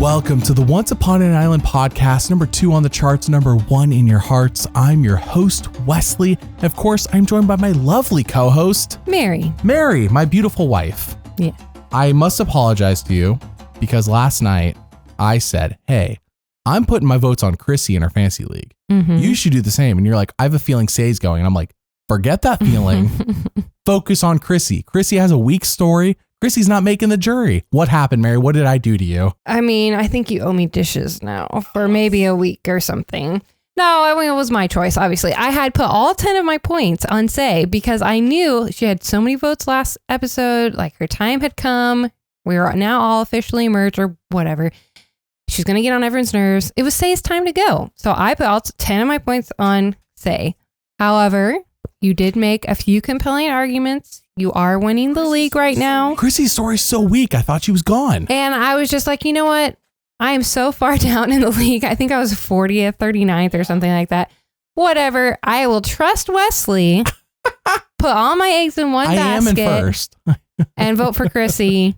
Welcome to the Once Upon an Island podcast, number 2 on the charts, number 1 in your hearts. I'm your host, Wesley. And of course, I'm joined by my lovely co-host, Mary. Mary, my beautiful wife. Yeah. I must apologize to you because last night I said, hey, I'm putting my votes on Chrissy in our fantasy league. Mm-hmm. You should do the same. And you're like, I have a feeling Say's going. And I'm like, forget that feeling. Focus on Chrissy. Chrissy has a weak story. Chrissy's not making the jury. What happened, Mary? What did I do to you? I mean, I think you owe me dishes now for maybe a week or something. No, I mean, it was my choice, obviously. I had put all 10 of my points on Say because I knew she had so many votes last episode. Like, her time had come. We were now all officially merged or whatever. She's going to get on everyone's nerves. It was Say's time to go. So I put all 10 of my points on Say. However, you did make a few compelling arguments. You are winning the league right now. Chrissy's story's so weak. I thought she was gone. And I was just like, you know what? I am so far down in the league. I think I was 40th, 39th or something like that. Whatever. I will trust Wesley. Put all my eggs in one basket. I am in first. And vote for Chrissy.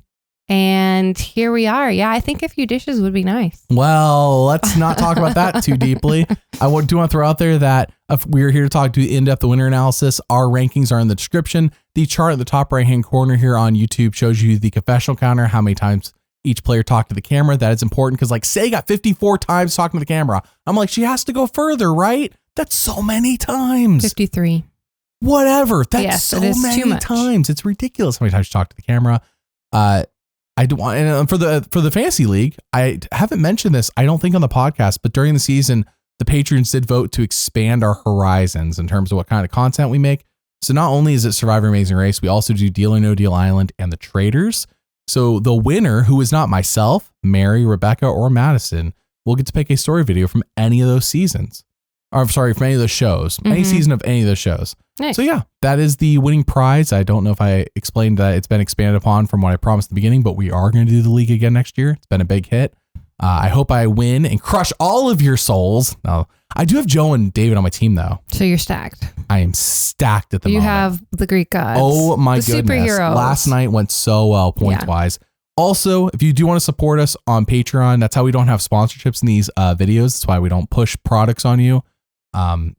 And here we are. Yeah, I think a few dishes would be nice. Well, let's not talk about that too deeply. I do want to throw out there that if we're here to talk to in-depth winner analysis. Our rankings are in the description. The chart at the top right-hand corner here on YouTube shows you the confessional counter, how many times each player talked to the camera. That is important because, like, Say got 54 times talking to the camera. I'm like, she has to go further, right? That's so many times. 53. Whatever. That's so many times. It's ridiculous how many times she talked to the camera. I do want, and for the fantasy league, I haven't mentioned this, I don't think on the podcast, but during the season, the patrons did vote to expand our horizons in terms of what kind of content we make. So not only is it Survivor Amazing Race, we also do Deal or No Deal Island and the Traders. So the winner, who is not myself, Mary, Rebecca, or Madison, will get to pick a story video from any of those seasons. Or sorry, from any of those shows, any season of any of those shows. Nice. So yeah, that is the winning prize. I don't know if I explained that it's been expanded upon from what I promised at the beginning, but we are going to do the league again next year. It's been a big hit. I hope I win and crush all of your souls. No, I do have Joe and David on my team though. So you're stacked. I am stacked at the moment. You have the Greek gods. Oh my the goodness. Superheroes. Last night went so well points wise. Also, if you do want to support us on Patreon, that's how we don't have sponsorships in these videos. That's why we don't push products on you.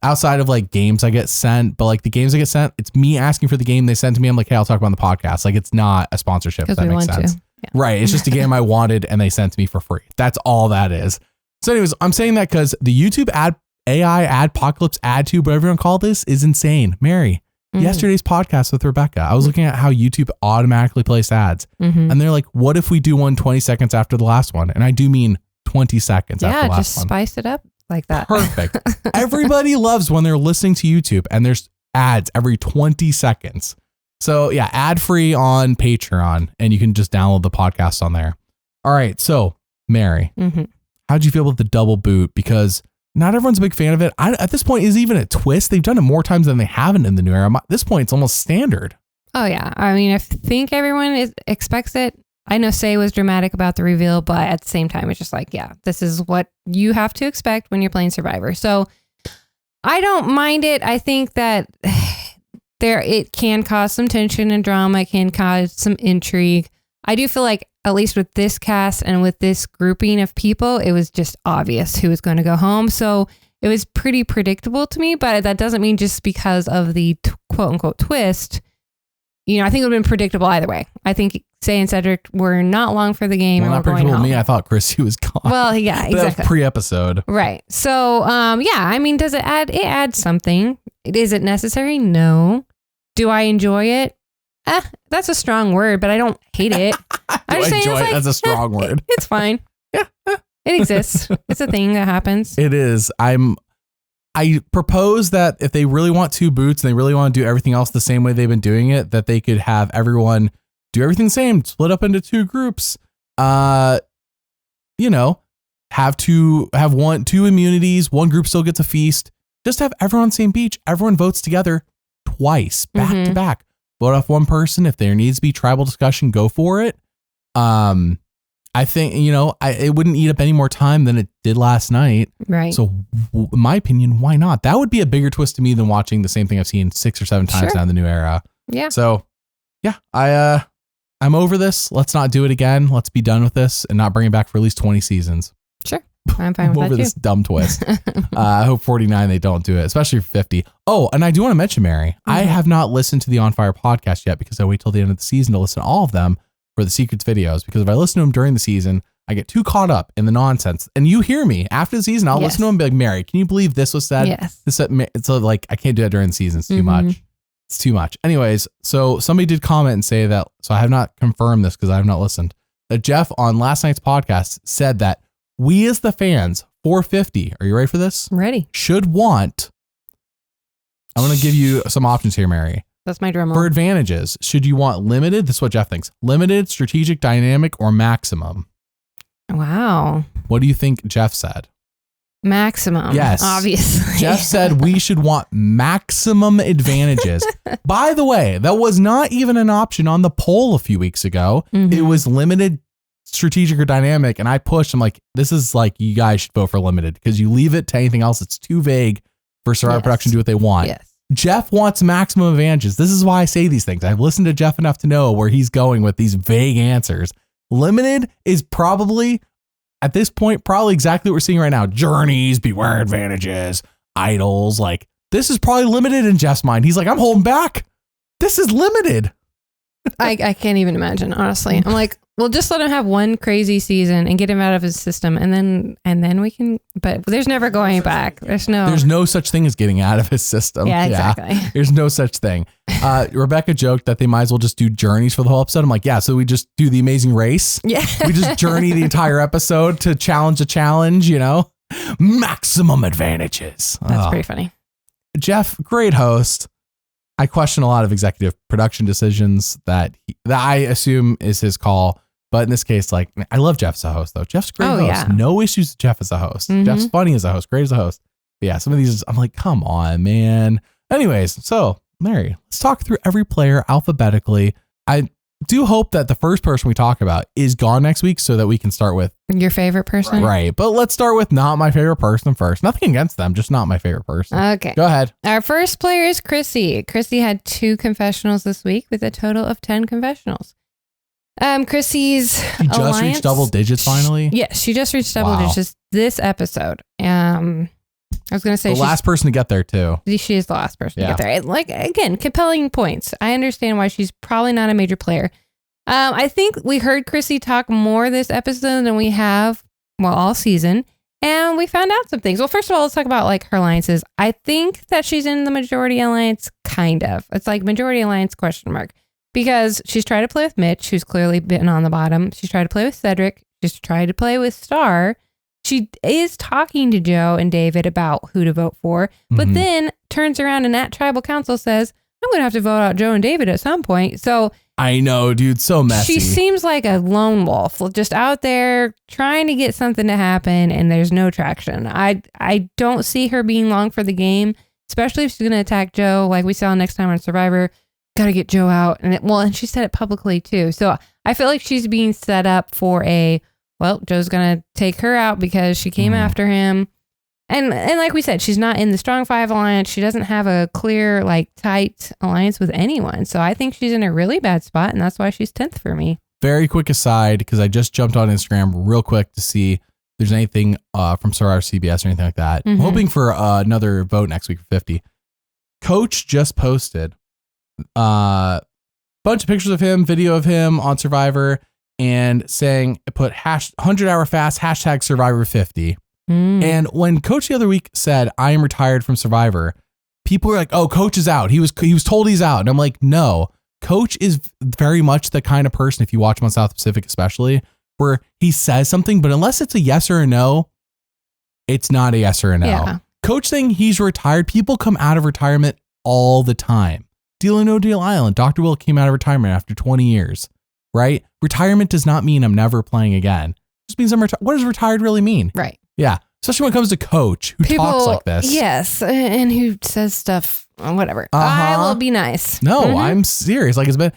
Outside of like games I get sent, but like the games I get sent, it's me asking for the game they sent to me. I'm like, hey, I'll talk about it on the podcast. Like, it's not a sponsorship. If that makes sense. Yeah. Right. It's just a game I wanted and they sent to me for free. That's all that is. So anyways, I'm saying that because the YouTube AI adpocalypse ad tube, whatever everyone called this, is insane. Mary, yesterday's podcast with Rebecca, I was looking at how YouTube automatically placed ads and they're like, what if we do one 20 seconds after the last one? And I do mean 20 seconds after the last one. Yeah, just spice it up. Like that. Perfect. Everybody loves when they're listening to YouTube and there's ads every 20 seconds. So yeah, ad free on Patreon and you can just download the podcast on there. All right. So Mary, how'd you feel about the double boot? Because not everyone's a big fan of it. At this point, is even a twist. They've done it more times than they haven't in the new era. At this point, it's almost standard. Oh yeah. I mean, I think everyone expects it. I know Say was dramatic about the reveal, but at the same time, it's just like, yeah, this is what you have to expect when you're playing Survivor. So I don't mind it. I think that it can cause some tension and drama. It can cause some intrigue. I do feel like, at least with this cast and with this grouping of people, it was just obvious who was going to go home. So it was pretty predictable to me, but that doesn't mean just because of the quote unquote twist. You know, I think it would have been predictable either way. I think Say and Cedric were not long for the game. Well, and not predictable to me. I thought Chrissy was gone. Well, yeah, exactly. That was pre-episode. Right. So, yeah, I mean, does it add? It adds something. Is it necessary? No. Do I enjoy it? That's a strong word, but I don't hate it. I'm just saying enjoy it? That's a strong word. It's fine. Yeah. It exists. It's a thing that happens. It is. I propose that if they really want 2 boots and they really want to do everything else the same way they've been doing it, that they could have everyone do everything the same, split up into 2 groups. You know, have 2 immunities. One group still gets a feast. Just have everyone on the same beach. Everyone votes together twice, back to back. Vote off one person. If there needs to be tribal discussion, go for it. I think, you know, it wouldn't eat up any more time than it did last night. Right. So in my opinion, why not? That would be a bigger twist to me than watching the same thing I've seen 6 or 7 times now in the new era. Yeah. So yeah, I I'm over this. Let's not do it again. Let's be done with this and not bring it back for at least 20 seasons. Sure. I'm fine with over that this too. dumb twist. I hope 49 they don't do it, especially for 50. Oh, and I do want to mention, Mary, I have not listened to the On Fire podcast yet because I wait till the end of the season to listen to all of them for the secrets videos, because if I listen to them during the season, I get too caught up in the nonsense. And you hear me after the season, I'll listen to them and be like, Mary, can you believe this was said? Yes. It's like, I can't do that during the season. It's too much. It's too much. Anyways, so somebody did comment and say that, so I have not confirmed this because I have not listened, that Jeff on last night's podcast said that we as the fans, 450, are you ready for this? Ready. Should want, I'm going to give you some options here, Mary. That's my drum roll. For advantages, should you want limited, this is what Jeff thinks, limited, strategic, dynamic, or maximum? Wow. What do you think Jeff said? Maximum. Yes. Obviously. Jeff said we should want maximum advantages. By the way, that was not even an option on the poll a few weeks ago. It was limited, strategic, or dynamic. And I pushed. I'm like, this is like, you guys should vote for limited, because you leave it to anything else, it's too vague for Survivor Production to do what they want. Yes. Jeff wants maximum advantages. This is why I say these things. I've listened to Jeff enough to know where he's going with these vague answers. Limited is probably, at this point, probably exactly what we're seeing right now. Journeys, beware advantages, idols. Like, this is probably limited in Jeff's mind. He's like, I'm holding back. This is limited. I can't even imagine, honestly. I'm like, well, just let him have one crazy season and get him out of his system, and then we can, but there's never going back. There's no such thing as getting out of his system. Yeah, exactly. There's no such thing. Rebecca joked that they might as well just do journeys for the whole episode. I'm like, yeah, so we just do the Amazing Race. Yeah. We just journey the entire episode to challenge a challenge, maximum advantages. That's pretty funny. Jeff, great host. I question a lot of executive production decisions that I assume is his call. But in this case, like, I love Jeff as a host, though. Jeff's a great host. Yeah. No issues with Jeff as a host. Jeff's funny as a host, great as a host. But yeah, some of these, I'm like, come on, man. Anyways, so, Mary, let's talk through every player alphabetically. I do hope that the first person we talk about is gone next week so that we can start with your favorite person. Right. But let's start with not my favorite person first. Nothing against them, just not my favorite person. Okay. Go ahead. Our first player is Chrissy. Chrissy had 2 confessionals this week with a total of 10 confessionals. Chrissy's She just reached double digits finally? Yes, she just reached double digits this episode. I was going to say the last person to get there too. She is the last person to get there. Like, again, compelling points. I understand why she's probably not a major player. I think we heard Chrissy talk more this episode than we have, all season. And we found out some things. Well, first of all, let's talk about like her alliances. I think that she's in the majority alliance, kind of. It's like majority alliance ? Because she's tried to play with Mitch, who's clearly been on the bottom. She's tried to play with Cedric. She's tried to play with Star. She is talking to Joe and David about who to vote for, but then turns around and at tribal council says, I'm going to have to vote out Joe and David at some point. So I know, dude, so messy. She seems like a lone wolf, just out there trying to get something to happen, and there's no traction. I don't see her being long for the game, especially if she's going to attack Joe like we saw next time on Survivor. Got to get Joe out. And she said it publicly too. So I feel like she's being set up for Joe's going to take her out because she came after him. And like we said, she's not in the Strong 5 alliance. She doesn't have a clear, tight alliance with anyone. So I think she's in a really bad spot, and that's why she's 10th for me. Very quick aside, because I just jumped on Instagram real quick to see if there's anything from Survivor CBS or anything like that. I'm hoping for another vote next week for 50. Coach just posted a bunch of pictures of him, video of him on Survivor, and saying, put 100-hour fast, hashtag Survivor 50. And when Coach the other week said, I am retired from Survivor, people were like, oh, Coach is out. He was told he's out. And I'm like, no, Coach is very much the kind of person, if you watch him on South Pacific especially, where he says something, but unless it's a yes or a no, it's not a yes or a no. Yeah. Coach saying he's retired, people come out of retirement all the time. Deal or No Deal Island, Dr. Will came out of retirement after 20 years, right? Retirement does not mean I'm never playing again. It just means I'm retired. What does retired really mean? Right. Yeah. Especially when it comes to Coach who talks like this. Yes. And who says stuff, whatever. I will be nice. No, I'm serious. Like, he's been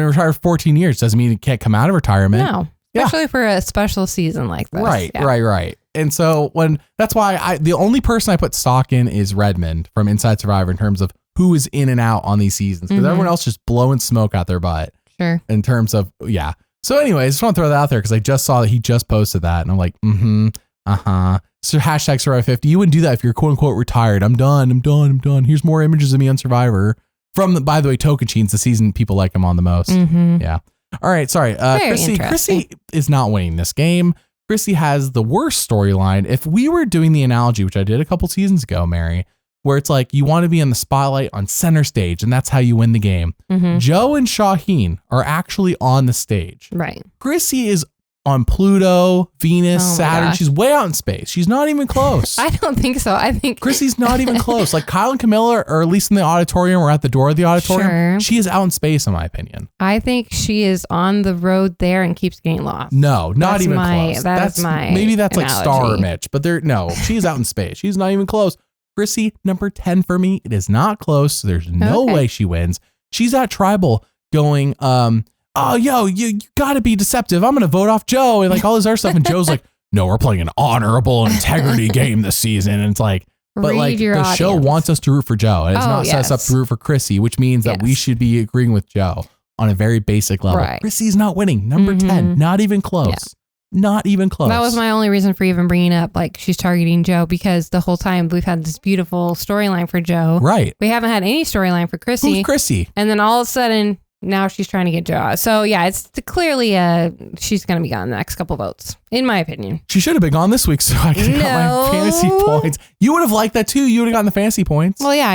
retired for 14 years. Doesn't mean he can't come out of retirement. No. Especially for a special season like this. Right. Yeah. Right. And so that's why the only person I put stock in is Redmond from Inside Survivor in terms of who is in and out on these seasons. Because everyone else just blowing smoke out their butt. Sure. In terms of, yeah. So anyways, I just want to throw that out there because I just saw that he just posted that and I'm like, So hashtag Survivor 50. You wouldn't do that if you're quote unquote retired. I'm done. Here's more images of me on Survivor. From, by the way, Tocantins, the season people like him on the most. Mm-hmm. Yeah. All right. Sorry. Chrissy is not winning this game. Chrissy has the worst storyline. If we were doing the analogy, which I did a couple seasons ago, Mary, where it's like you want to be in the spotlight on center stage and that's how you win the game. Mm-hmm. Joe and Shauhin are actually on the stage. Right. Chrissy is on Pluto, Venus, Saturn. She's way out in space. She's not even close. I don't think so. I think Chrissy's not even close. Like Kyle and Kamilla, or at least in the auditorium or at the door of the auditorium, sure. She is out in space, in my opinion. I think she is on the road there and keeps getting lost. No, not even close. That's my maybe that's analogy. Like Star or Mitch, but she's out in space. She's not even close. Chrissy, number 10 for me. It is not close. There's no way she wins. She's at Tribal going, you gotta be deceptive. I'm gonna vote off Joe and like all this other stuff. And Joe's like, no, we're playing an honorable integrity game this season. And it's like, but like the audience. Show wants us to root for Joe. And it's not set us up to root for Chrissy, which means that we should be agreeing with Joe on a very basic level. Right. Chrissy's not winning. Number 10, not even close. Yeah. Not even close. That was my only reason for even bringing up like she's targeting Joe, because the whole time we've had this beautiful storyline for Joe. Right. We haven't had any storyline for Chrissy. Who's Chrissy? And then all of a sudden now she's trying to get Joe out. So yeah, it's clearly she's going to be gone the next couple votes, in my opinion. She should have been gone this week so I could have got my fantasy points. You would have liked that too. You would have gotten the fantasy points. Well, yeah,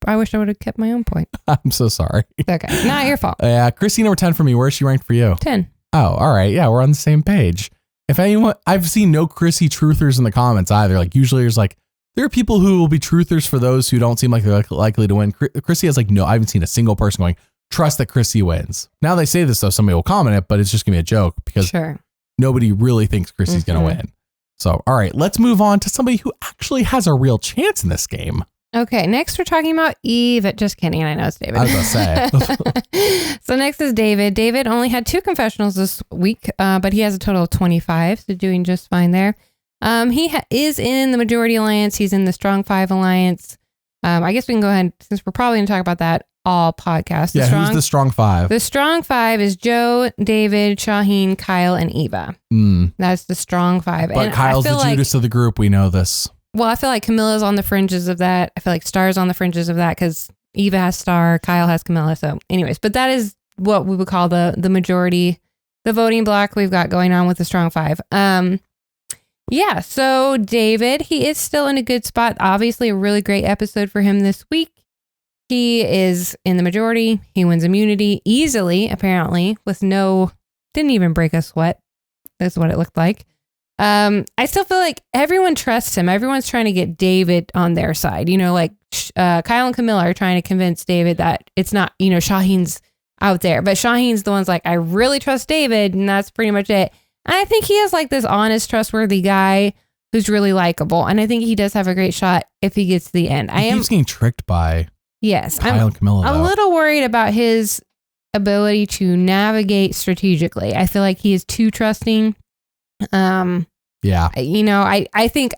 I wish I would have kept my own point. I'm so sorry. Okay. Not your fault. Yeah. Chrissy, number 10 for me. Where's she ranked for you? 10. Oh, all right. Yeah, we're on the same page. If anyone, I've seen no Chrissy truthers in the comments either. Like usually there's like, there are people who will be truthers for those who don't seem like they're likely to win. Chrissy has like, no, I haven't seen a single person going, trust that Chrissy wins. Now they say this though, somebody will comment it, but it's just gonna be a joke because nobody really thinks Chrissy's gonna win. So, all right, let's move on to somebody who actually has a real chance in this game. Okay, next we're talking about Eve. Just kidding, I know it's David. I was gonna say. So next is David. David only had 2 confessionals this week, but he has a total of 25, so doing just fine there. He is in the Majority Alliance. He's in the Strong 5 Alliance. I guess we can go ahead, since we're probably going to talk about that all podcast. Who's the Strong 5? The Strong 5 is Joe, David, Shauhin, Kyle, and Eva. That's the Strong 5. But and Kyle's the Judas of the group. We know this. Well, I feel like Camilla's on the fringes of that. I feel like Star's on the fringes of that because Eva has Star, Kyle has Kamilla. So anyways, but that is what we would call the majority, the voting block we've got going on with the Strong 5. Yeah, so David, he is still in a good spot. Obviously, a really great episode for him this week. He is in the majority. He wins immunity easily, apparently, didn't even break a sweat. That's what it looked like. I still feel like everyone trusts him. Everyone's trying to get David on their side. You know, like Kyle and Kamilla are trying to convince David that it's not, Shauhin's out there. But Shauhin's the one's like, I really trust David, and that's pretty much it. And I think he is like this honest, trustworthy guy who's really likable. And I think he does have a great shot if he gets to the end. He's getting tricked by Kyle and Kamilla. I'm a little worried about his ability to navigate strategically. I feel like he is too trusting. Yeah. I think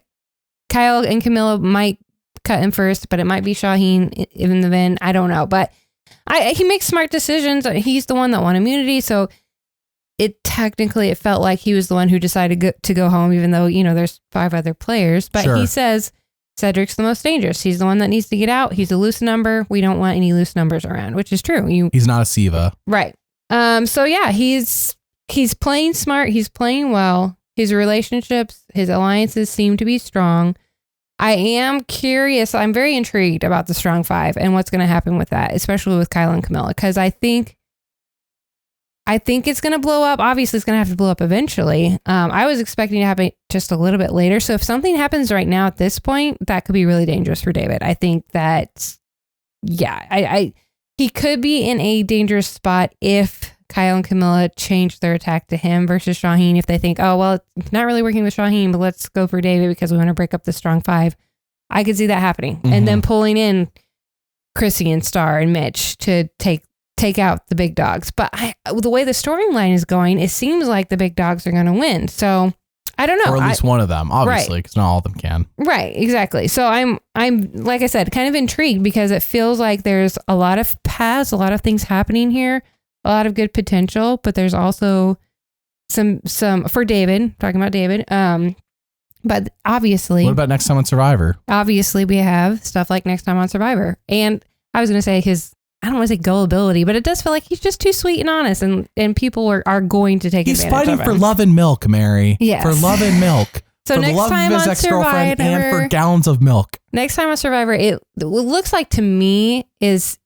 Kyle and Kamilla might cut him first, but it might be Shauhin in the end. I don't know. But he makes smart decisions. He's the one that won immunity. So it felt like he was the one who decided to go home, even though, there's 5 other players. But he says Cedric's the most dangerous. He's the one that needs to get out. He's a loose number. We don't want any loose numbers around, which is true. He's not a Siva. Right. So yeah, he's playing smart. He's playing well. His relationships, his alliances seem to be strong. I am curious. I'm very intrigued about the Strong 5 and what's going to happen with that, especially with Kyle and Kamilla, because I think it's going to blow up. Obviously, it's going to have to blow up eventually. I was expecting to happen just a little bit later. So if something happens right now at this point, that could be really dangerous for David. I think that, he could be in a dangerous spot if Kyle and Kamilla change their attack to him versus Shauhin. If they think, oh, well, it's not really working with Shauhin, but let's go for David because we want to break up the Strong 5. I could see that happening. Mm-hmm. And then pulling in Chrissy and Star and Mitch to take out the big dogs. But the way the storyline is going, it seems like the big dogs are going to win. So I don't know. Or at least one of them, obviously, because not all of them can. Right, exactly. So I'm like I said, kind of intrigued because it feels like there's a lot of paths, a lot of things happening here, a lot of good potential, but there's also some for David, talking about David. But obviously, what about next time on Survivor? Obviously, we have stuff like next time on Survivor. And I was going to say I don't want to say gullibility, but it does feel like he's just too sweet and honest, and people are going to take advantage of him. He's fighting for love and milk, Mary. Yes. For love and milk. So for next the love time of his on ex-girlfriend Survivor, and for gallons of milk. Next time on Survivor, it looks like to me is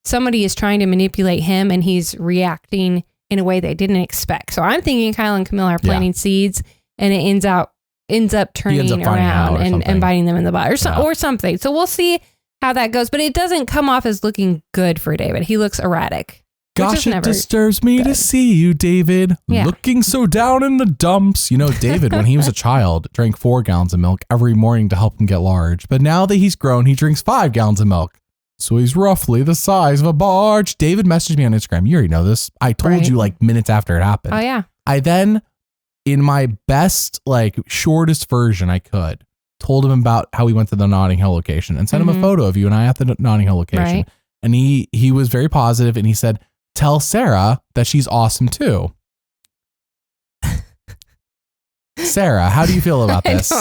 somebody is trying to manipulate him, and he's reacting in a way they didn't expect. So I'm thinking Kyle and Kamilla are planting seeds, and it ends up turning around and biting them in the butt or something. So we'll see how that goes, but it doesn't come off as looking good for David. He looks erratic. Gosh, it disturbs me to see you, David, looking so down in the dumps. You know, David, when he was a child, drank 4 gallons of milk every morning to help him get large. But now that he's grown, he drinks 5 gallons of milk. So he's roughly the size of a barge. David messaged me on Instagram. You already know this. I told you like minutes after it happened. Oh, yeah. I then, in my best, like shortest version I could, told him about how we went to the Notting Hill location and sent him a photo of you and I at the Notting Hill location. Right. And he was very positive, and he said, tell Sarah that she's awesome too. Sarah, how do you feel about this?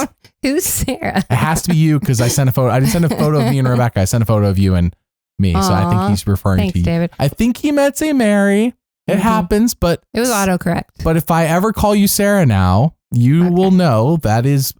Who's Sarah? It has to be you, because I sent a photo. I didn't send a photo of me and Rebecca. I sent a photo of you and me. Aww, so I think he's referring to you. David. I think he meant say Mary. It happens, but it was autocorrect. But if I ever call you Sarah now, you will know that is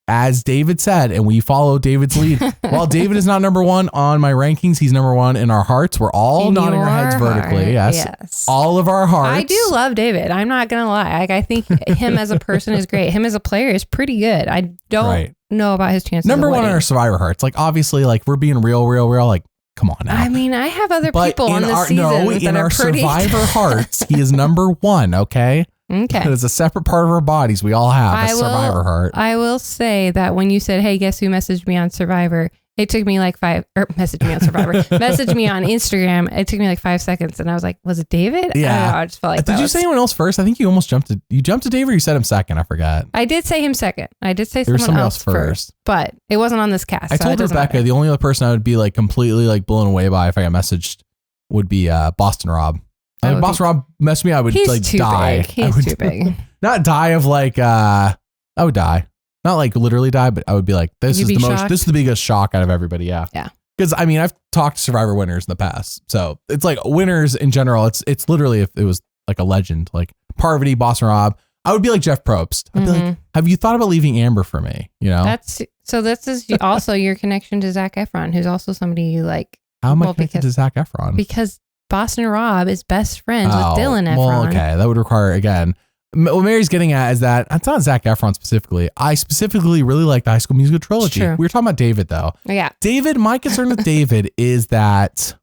as David said, and we follow David's lead. While David is not number 1 on my rankings, he's number 1 in our hearts. We're all nodding our heads vertically. Yes. All of our hearts. I do love David. I'm not going to lie. Like, I think him as a person is great. Him as a player is pretty good. I don't know about his chances. Number 1 in our Survivor hearts. Like, obviously, like, we're being real. Like, come on now. I mean, I have other people on this season in our Survivor hearts, he is number 1, okay? Okay. It is a separate part of our bodies. We all have a Survivor heart. I will say that when you said, hey, guess who messaged me on Survivor? It took me like messaged me on Survivor. Messaged me on Instagram. It took me like 5 seconds. And I was like, was it David? Yeah. I don't know, I just felt like Did you say anyone else first? I think you almost jumped to David, or you said him second. I forgot. I did say him second. I did say someone else first. But it wasn't on this cast. I told Rebecca the only other person I would be like completely like blown away by if I got messaged would be Boston Rob. Boston Rob messed me. I would like die. He's too big. Not die of like I would die. Not like literally die, but I would be like, this is the biggest shock out of everybody. Yeah. Yeah. Because I mean, I've talked to Survivor winners in the past. So it's like winners in general. It's literally, if it was like a legend, like Parvati, Boston Rob, I would be like Jeff Probst. I'd be like, have you thought about leaving Amber for me? You know? This is also your connection to Zac Efron, who's also somebody you like. How am I connected to Zac Efron? Because Boston Rob is best friends with Dylan Efron. Well, okay. That would require, again, what Mary's getting at is that it's not Zac Efron specifically. I specifically really like the High School Musical trilogy. We were talking about David, though. Yeah. David, my concern with David is that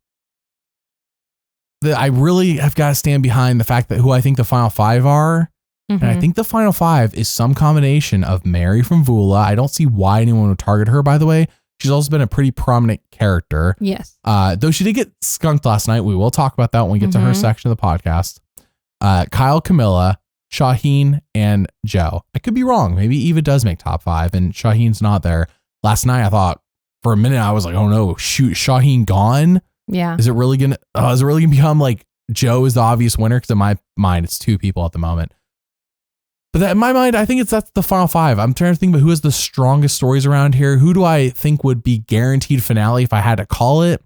I really have got to stand behind the fact that who I think the final 5 are. And I think the final 5 is some combination of Mary from Vula. I don't see why anyone would target her, by the way. She's also been a pretty prominent character. Yes. Though she did get skunked last night. We will talk about that when we get to her section of the podcast. Kyle, Kamilla, Shauhin, and Joe. I could be wrong. Maybe Eva does make top 5 and Shauhin's not there. Last night, I thought for a minute, I was like, oh no, shoot, Shauhin gone? Yeah. Is it really gonna become like Joe is the obvious winner? Because in my mind, it's 2 people at the moment. But in my mind, I think that's the final 5. I'm trying to think about who has the strongest stories around here. Who do I think would be guaranteed finale if I had to call it?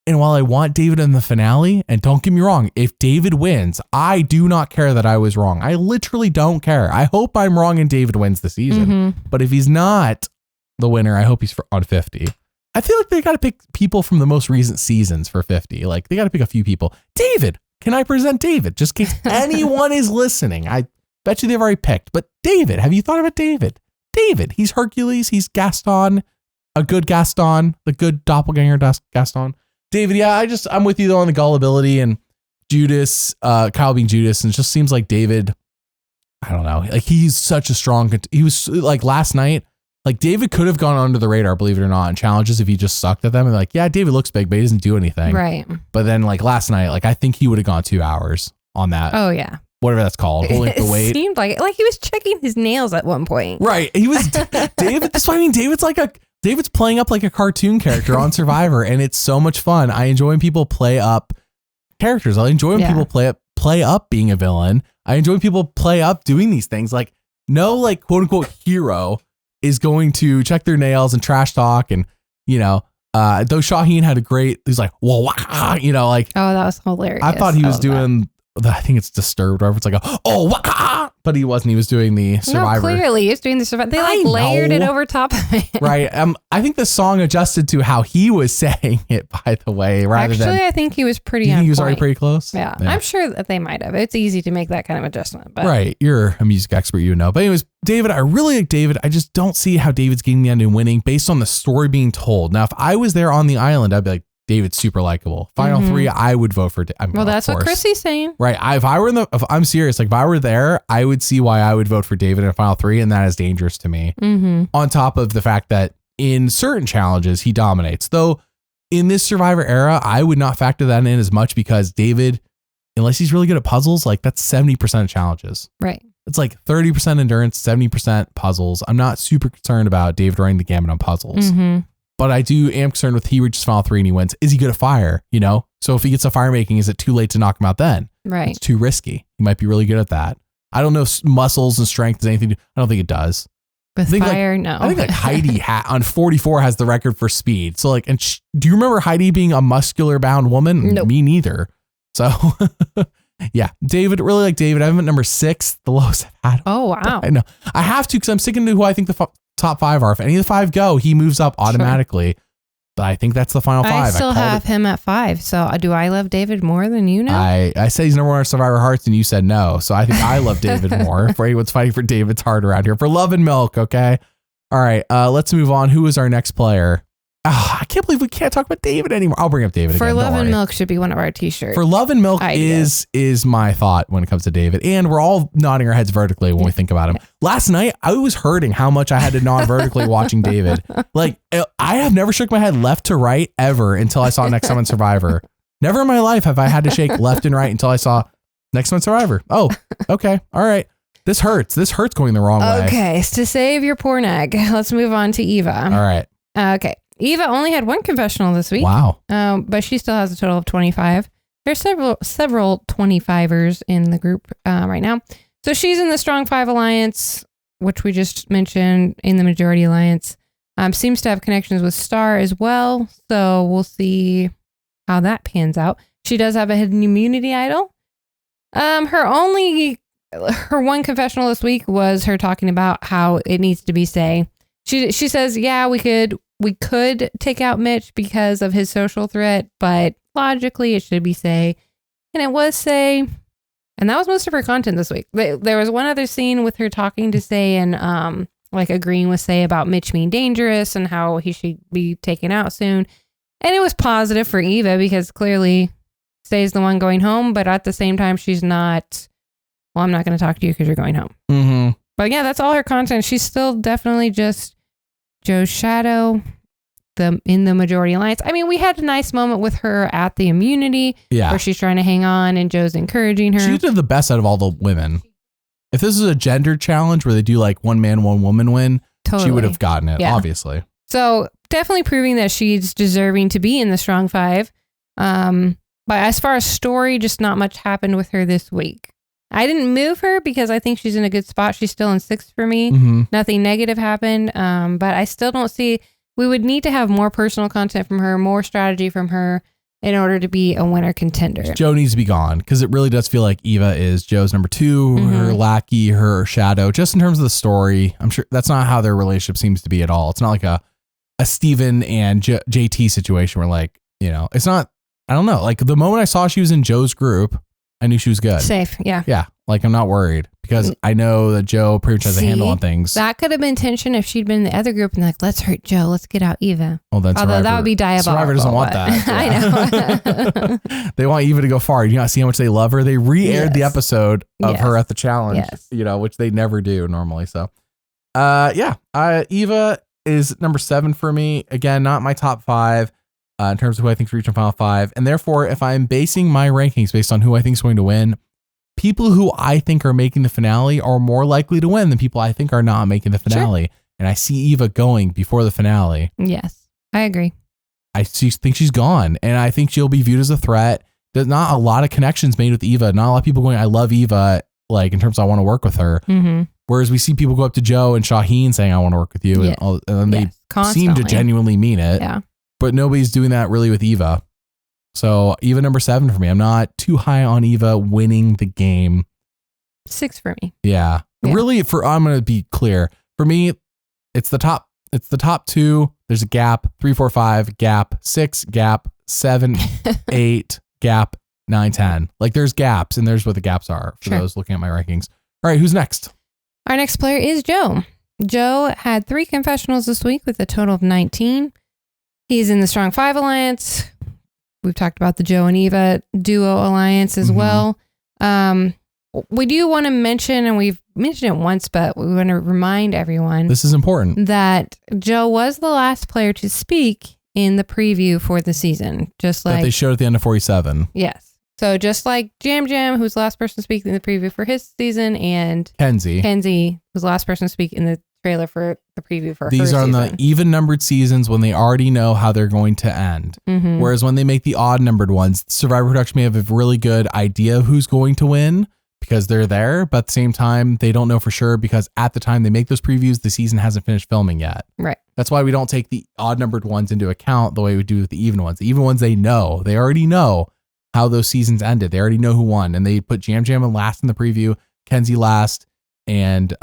And while I want David in the finale, and don't get me wrong, if David wins, I do not care that I was wrong. I literally don't care. I hope I'm wrong and David wins the season. But if he's not the winner, I hope he's on 50. I feel like they got to pick people from the most recent seasons for 50. Like they got to pick a few people. David, can I present David? Just in case anyone is listening. I bet you they've already picked. But David, have you thought about David? David, he's Hercules. He's Gaston, a good Gaston, the good doppelganger Gaston. David, yeah, I'm with you though on the gullibility and Judas, Kyle being Judas, and it just seems like David, I don't know, like he's such a strong, he was like last night, like David could have gone under the radar, believe it or not, in challenges if he just sucked at them and like, yeah, David looks big, but he doesn't do anything. Right. But then like last night, like I think he would have gone 2 hours on that. Oh yeah. Whatever that's called, holding the weight. It seemed like he was checking his nails at one point. Right. He was, David, that's what I mean. David's playing up like a cartoon character on Survivor, and it's so much fun. I enjoy when people play up characters. I enjoy when people play up being a villain. I enjoy when people play up doing these things. Like no like quote unquote hero is going to check their nails and trash talk. And, you know, though Shauhin had a great, he's like, whoa, wah, you know, like, oh, that was hilarious. I thought he was doing, I think it's Disturbed, or it's like, oh, wah, but he wasn't. He was doing the Survivor. No, clearly he was doing the Survivor. They like layered it over top of it. Right. I think the song adjusted to how he was saying it, by the way, rather than. Actually, I think he was pretty You on think he was point. already pretty close? Yeah. I'm sure that they might have. It's easy to make that kind of adjustment. But. Right. You're a music expert, you know. But anyways, David, I really like David. I just don't see how David's getting the end and winning based on the story being told. Now, if I was there on the island, I'd be like, David's super likable. Final three, I would vote for. Well, that's what Chrissy's saying. Right. If I'm serious, like if I were there, I would see why I would vote for David in a final three, and that is dangerous to me. On top of the fact that in certain challenges he dominates, though in this Survivor era, I would not factor that in as much because David, unless he's really good at puzzles, like that's 70% of challenges. Right. It's like 30% endurance, 70% puzzles. I'm not super concerned about David running the gamut on puzzles. But I am concerned with he reaches final three and he wins. Is he good at fire? You know? So if he gets a fire making, is it too late to knock him out then? Right. It's too risky. He might be really good at that. I don't know if muscles and strength is anything. I don't think it does. With fire, no. I think like Heidi on 44 has the record for speed. So like, and do you remember Heidi being a muscular bound woman? Nope. Me neither. So yeah, David, really like David. I have him at number 6, the lowest I've had. Oh, wow. I know. I have to because I'm sticking to who I think the top 5 are. If any of the 5 go, he moves up automatically. Sure. But I think that's the final 5. I still have him at 5. So do I love David more than you know? I say he's number 1 on Survivor Hearts and you said no. So I think I love David more. For anyone's fighting for David's heart around here. For love and milk, okay? All right, let's move on. Who is our next player? I can't believe we can't talk about David anymore. I'll bring up David For again. Love and Milk should be one of our t-shirts. For Love and Milk is my thought when it comes to David. And we're all nodding our heads vertically when we think about him. Last night, I was hurting how much I had to nod vertically watching David. Like, I have never shook my head left to right ever until I saw Next Time on Survivor. Never in my life have I had to shake left and right until I saw Next Time on Survivor. Oh, okay. All right. This hurts. This hurts going the wrong way. Okay. So to save your poor neck, let's move on to Eva. All right. Okay. Eva only had 1 confessional this week. Wow. But she still has a total of 25. There's several 25ers in the group right now. So she's in the Strong 5 Alliance, which we just mentioned, in the Majority Alliance. Seems to have connections with Star as well. So we'll see how that pans out. She does have a hidden immunity idol. Her 1 confessional this week was her talking about how it needs to be Say. She says, yeah, we could take out Mitch because of his social threat, but logically it should be Say. And it was Say. And that was most of her content this week. There was one other scene with her talking to Say and like agreeing with Say about Mitch being dangerous and how he should be taken out soon. And it was positive for Eva because clearly Say's the one going home, but at the same time she's not, well, I'm not going to talk to you because you're going home. Mm-hmm. But yeah, that's all her content. She's still definitely just Joe's shadow in the Majority Alliance. I mean, we had a nice moment with her at the immunity where she's trying to hang on and Joe's encouraging her. She did the best out of all the women. If this is a gender challenge where they do like 1 man, 1 woman win, she would have gotten it, obviously. So definitely proving that she's deserving to be in the Strong 5. But as far as story, just not much happened with her this week. I didn't move her because I think she's in a good spot. She's still in 6th for me. Mm-hmm. Nothing negative happened. But I still don't see, we would need to have more personal content from her, more strategy from her in order to be a winner contender. Joe needs to be gone because it really does feel like Eva is Joe's number 2, her lackey, her shadow, just in terms of the story. I'm sure that's not how their relationship seems to be at all. It's not like a Steven and JT situation where like, you know, it's not, I don't know. Like the moment I saw she was in Joe's group, I knew she was good. Safe, yeah. Yeah, like I'm not worried because I know that Joe pretty much has a handle on things. That could have been tension if she'd been in the other group and like, let's hurt Joe, let's get out Eva. Well, that's although that would be diabolical. Survivor doesn't want that. Yeah. I know. They want Eva to go far. You not see how much they love her. They re-aired the episode of her at the challenge, you know, which they never do normally. So, Eva is number 7 for me. Again, not my top 5. In terms of who I think is reaching final 5. And therefore, if I'm basing my rankings based on who I think is going to win, people who I think are making the finale are more likely to win than people I think are not making the finale. Sure. And I see Eva going before the finale. Yes, I agree. I think she's gone. And I think she'll be viewed as a threat. There's not a lot of connections made with Eva. Not a lot of people going, I love Eva, like in terms of I want to work with her. Mm-hmm. Whereas we see people go up to Joe and Shauhin saying, I want to work with you. And they seem to genuinely mean it. Yeah. But nobody's doing that really with Eva. So Eva number 7 for me. I'm not too high on Eva winning the game. 6 for me. Yeah. Really, I'm going to be clear. For me, it's the top 2. There's a gap. 3, 4, 5, gap. 6, gap. 7, 8, gap. 9, 10. Like there's gaps, and there's what the gaps are for those looking at my rankings. All right, who's next? Our next player is Joe. Joe had 3 confessionals this week with a total of 19. He's in the Strong 5 Alliance. We've talked about the Joe and Eva duo alliance as well. We do want to mention, and we've mentioned it once, but we want to remind everyone. This is important. That Joe was the last player to speak in the preview for the season. Just like that they showed at the end of 47. Yes. So just like Jam Jam, who's the last person to speak in the preview for his season, and Kenzie was the last person to speak in the trailer for the preview for her season. These are on the even numbered seasons when they already know how they're going to end. Mm-hmm. Whereas when they make the odd numbered ones, Survivor Production may have a really good idea of who's going to win because they're there, but at the same time, they don't know for sure because at the time they make those previews, the season hasn't finished filming yet. Right. That's why we don't take the odd numbered ones into account the way we do with the even ones. The even ones, they already know how those seasons ended. They already know who won, and they put Jam Jam last in the preview, Kenzie last, and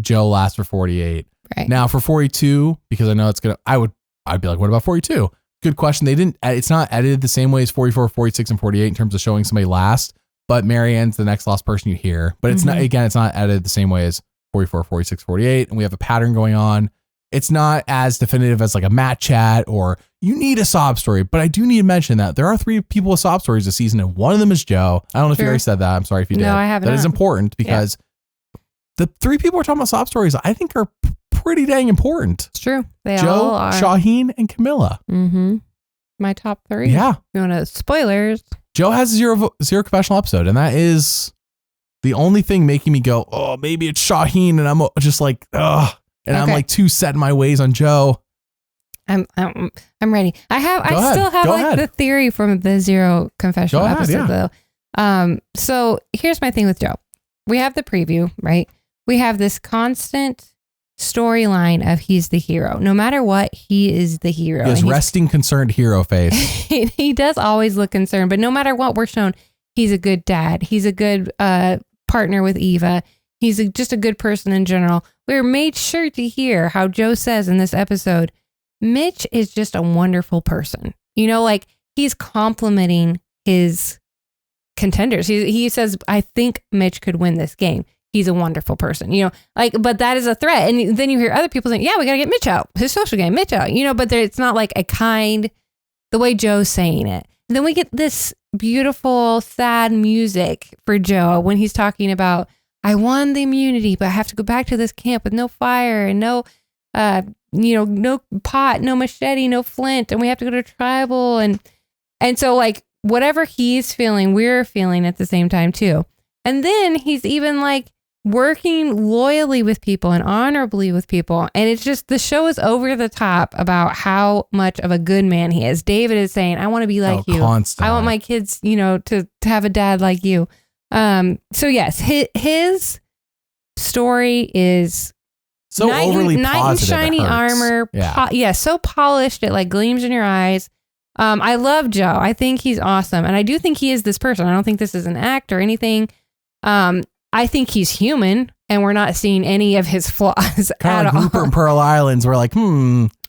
Joe last for 48. Right. Now for 42, because I know it's gonna, I'd be like, what about 42? Good question. It's not edited the same way as 44, 46, and 48 in terms of showing somebody last, but Marianne's the next last person you hear. But it's not edited the same way as 44, 46, 48, and we have a pattern going on. It's not as definitive as like a Matt chat or you need a sob story, but I do need to mention that there are 3 people with sob stories this season, and one of them is Joe. I don't know if you already said that. I'm sorry if you did. No, I haven't. That is important because the 3 people we're talking about sob stories, I think are pretty dang important. It's true. They Joe, all are. Shauhin, and Kamilla. Mm-hmm. My top 3. Yeah. You want to spoilers? Joe has zero confessional episode, and that is the only thing making me go, oh, maybe it's Shauhin, and I'm just like, ugh. And I'm like too set in my ways on Joe. I'm ready. I still have the theory from the 0 confessional episode though. So here's my thing with Joe. We have the preview, right? We have this constant storyline of he's the hero. No matter what, he is the hero. He has resting concerned hero face. He does always look concerned, but no matter what we're shown, he's a good dad. He's a good partner with Eva. He's just a good person in general. We're made sure to hear how Joe says in this episode, Mitch is just a wonderful person. You know, like he's complimenting his contenders. He says, I think Mitch could win this game. He's a wonderful person, you know, like, but that is a threat. And then you hear other people saying, yeah, we got to get Mitch out, his social game, Mitch out, you know, but it's not like the way Joe's saying it. And then we get this beautiful, sad music for Joe when he's talking about, I won the immunity, but I have to go back to this camp with no fire and no pot, no machete, no flint. And we have to go to tribal. And so like whatever he's feeling, we're feeling at the same time too. And then he's even like working loyally with people and honorably with people. And it's just, the show is over the top about how much of a good man he is. David is saying, I want to be like you. Constantly. I want my kids, to have a dad like you. So yes, his story is so overly knight in shiny armor. So polished it like gleams in your eyes. I love Joe. I think he's awesome, and I do think he is this person. I don't think this is an act or anything. I think he's human, and we're not seeing any of his flaws kind of like Rupert and Pearl Islands. We're like,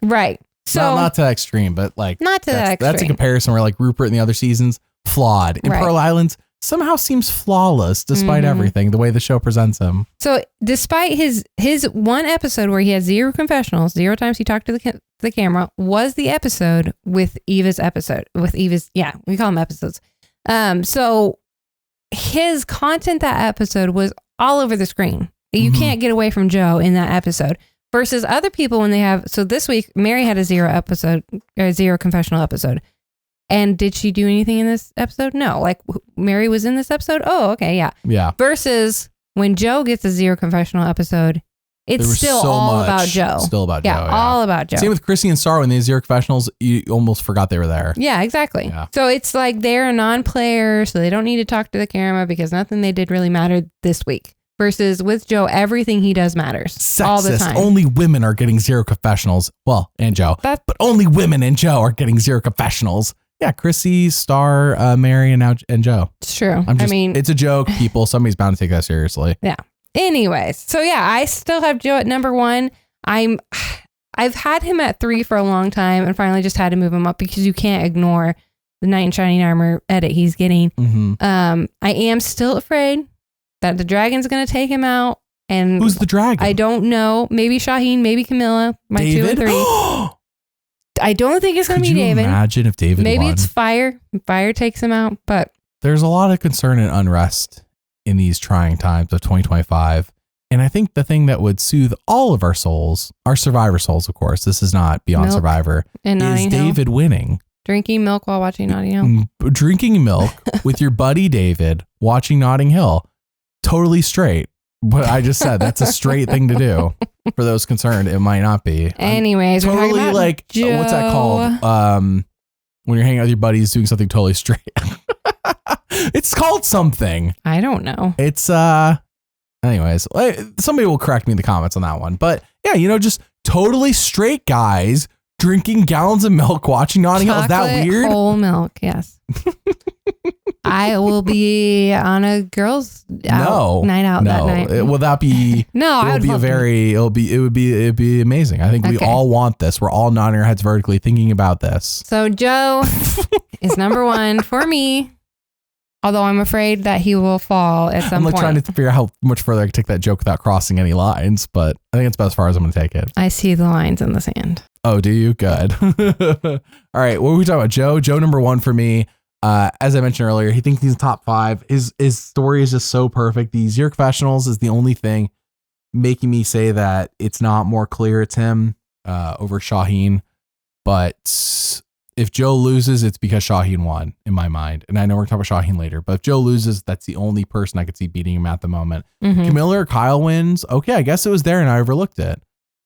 right. So not to that extreme, but like not to that extreme. That's a comparison where like Rupert in the other seasons flawed, in Pearl Islands somehow seems flawless despite everything, the way the show presents him. So despite his one episode where he had 0 confessionals, 0 times he talked to the camera, was the episode with Eva's we call them episodes. So his content that episode was all over the screen. You can't get away from Joe in that episode versus other people when they have, so this week, Mary had a 0 confessional episode. And did she do anything in this episode? No. Like Mary was in this episode? Oh, okay. Yeah. Yeah. Versus when Joe gets a 0 confessional episode It's still all about Joe. Still about Joe. Yeah, all about Joe. Same with Chrissy and Star when they zero confessionals, you almost forgot they were there. Yeah, exactly. Yeah. So it's like they're a non-player, so they don't need to talk to the camera because nothing they did really mattered this week. Versus with Joe, everything he does matters. Sexist. All the time. Only women are getting zero confessionals. Well, and Joe. But only women and Joe are getting zero confessionals. Yeah, Chrissy, Star, Mary, and Joe. It's true. It's a joke, people. Somebody's bound to take that seriously. Yeah. Anyways, so yeah, I still have Joe at number 1. I've had him at 3 for a long time and finally just had to move him up because you can't ignore the knight in shining armor edit he's getting. Mm-hmm. I am still afraid that the dragon's going to take him out. And who's the dragon? I don't know. Maybe Shauhin, maybe Kamilla. My David? 2 and 3. I don't think it's going to be David. Imagine if David Maybe won. it's Fire. Fire takes him out, but there's a lot of concern and unrest in these trying times of 2025. And I think the thing that would soothe all of our souls, our Survivor souls, of course, this is not Beyond milk Survivor, is David winning. Drinking milk while watching Notting Hill. Drinking milk with your buddy David watching Notting Hill. Totally straight. But I just said that's a straight thing to do. For those concerned, it might not be. Anyways, totally like Joe. What's that called? When you're hanging out with your buddies doing something totally straight. It's called something. I don't know. It's anyways, somebody will correct me in the comments on that one. But yeah, just totally straight guys drinking gallons of milk watching Notting Hill. Is that weird? Whole milk, yes. I will be on a girls' night out that night. Will that be? No, it would be amazing. I think we all want this. We're all nodding our heads vertically, thinking about this. So Joe is number 1 for me. Although I'm afraid that he will fall at some point. I'm trying to figure out how much further I can take that joke without crossing any lines, but I think it's about as far as I'm going to take it. I see the lines in the sand. Oh, do you? Good. All right, what were we talking about? Joe number 1 for me. As I mentioned earlier, he thinks he's top 5. His story is just so perfect. The zero confessionals is the only thing making me say that it's not more clear it's him over Shauhin. But if Joe loses, it's because Shauhin won in my mind. And I know we're talking about Shauhin later, but if Joe loses, that's the only person I could see beating him at the moment. Mm-hmm. Kamilla or Kyle wins. Okay, I guess it was there and I overlooked it.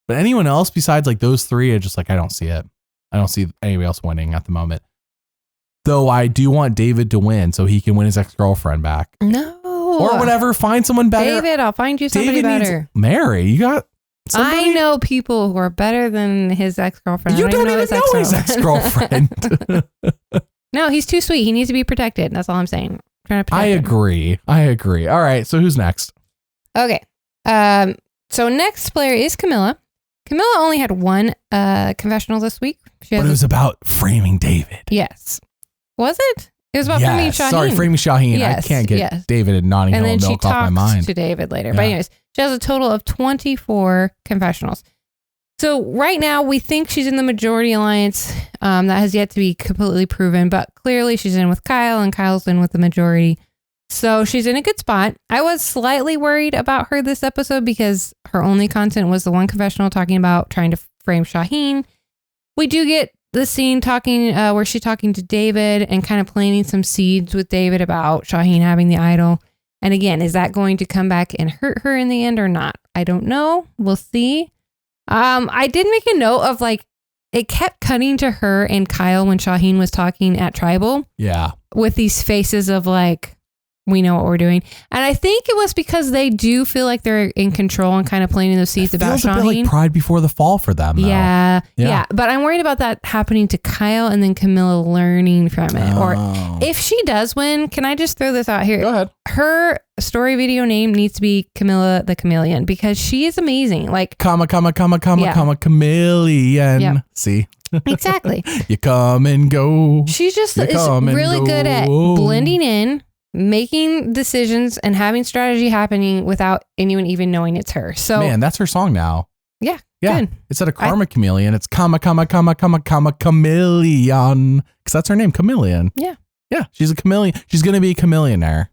But anyone else besides like those 3, I just like, I don't see it. I don't see anybody else winning at the moment. Though I do want David to win so he can win his ex-girlfriend back. No. Or whatever, find someone better. David, I'll find you somebody better. Mary, you got somebody? I know people who are better than his ex-girlfriend. You don't even know his ex-girlfriend. No, he's too sweet. He needs to be protected. That's all I'm saying. Trying to protect him. I agree. All right, so who's next? Okay. So next player is Kamilla. Kamilla only had 1 confessional this week. But it was about framing David. Yes. Was it? It was about framing Shauhin. Sorry, framing Shauhin. Yes, I can't get David and Notting Hill milk off my mind. And then she talks to David later. Yeah. But anyways, she has a total of 24 confessionals. So right now, we think she's in the majority alliance. That has yet to be completely proven. But clearly, she's in with Kyle, and Kyle's in with the majority. So she's in a good spot. I was slightly worried about her this episode because her only content was the 1 confessional talking about trying to frame Shauhin. We do get the scene talking where she's talking to David and kind of planting some seeds with David about Shauhin having the idol. And again, is that going to come back and hurt her in the end or not? I don't know. We'll see. I did make a note of like, it kept cutting to her and Kyle when Shauhin was talking at Tribal. Yeah. With these faces of like, we know what we're doing. And I think it was because they do feel like they're in control and kind of planting those seeds about Shauhin. A bit like pride before the fall for them, though. Yeah. But I'm worried about that happening to Kyle and then Kamilla learning from it. Or if she does win, can I just throw this out here? Go ahead. Her story video name needs to be Kamilla the Chameleon because she is amazing. Like, chameleon. Yep. See? Exactly. You come and go. She's just is really good at blending in, making decisions and having strategy happening without anyone even knowing it's her. So man, that's her song now. Yeah. Good. Instead of Karma Chameleon, it's chameleon. Because that's her name, Chameleon. Yeah. Yeah. She's a chameleon. She's going to be a chameleonaire.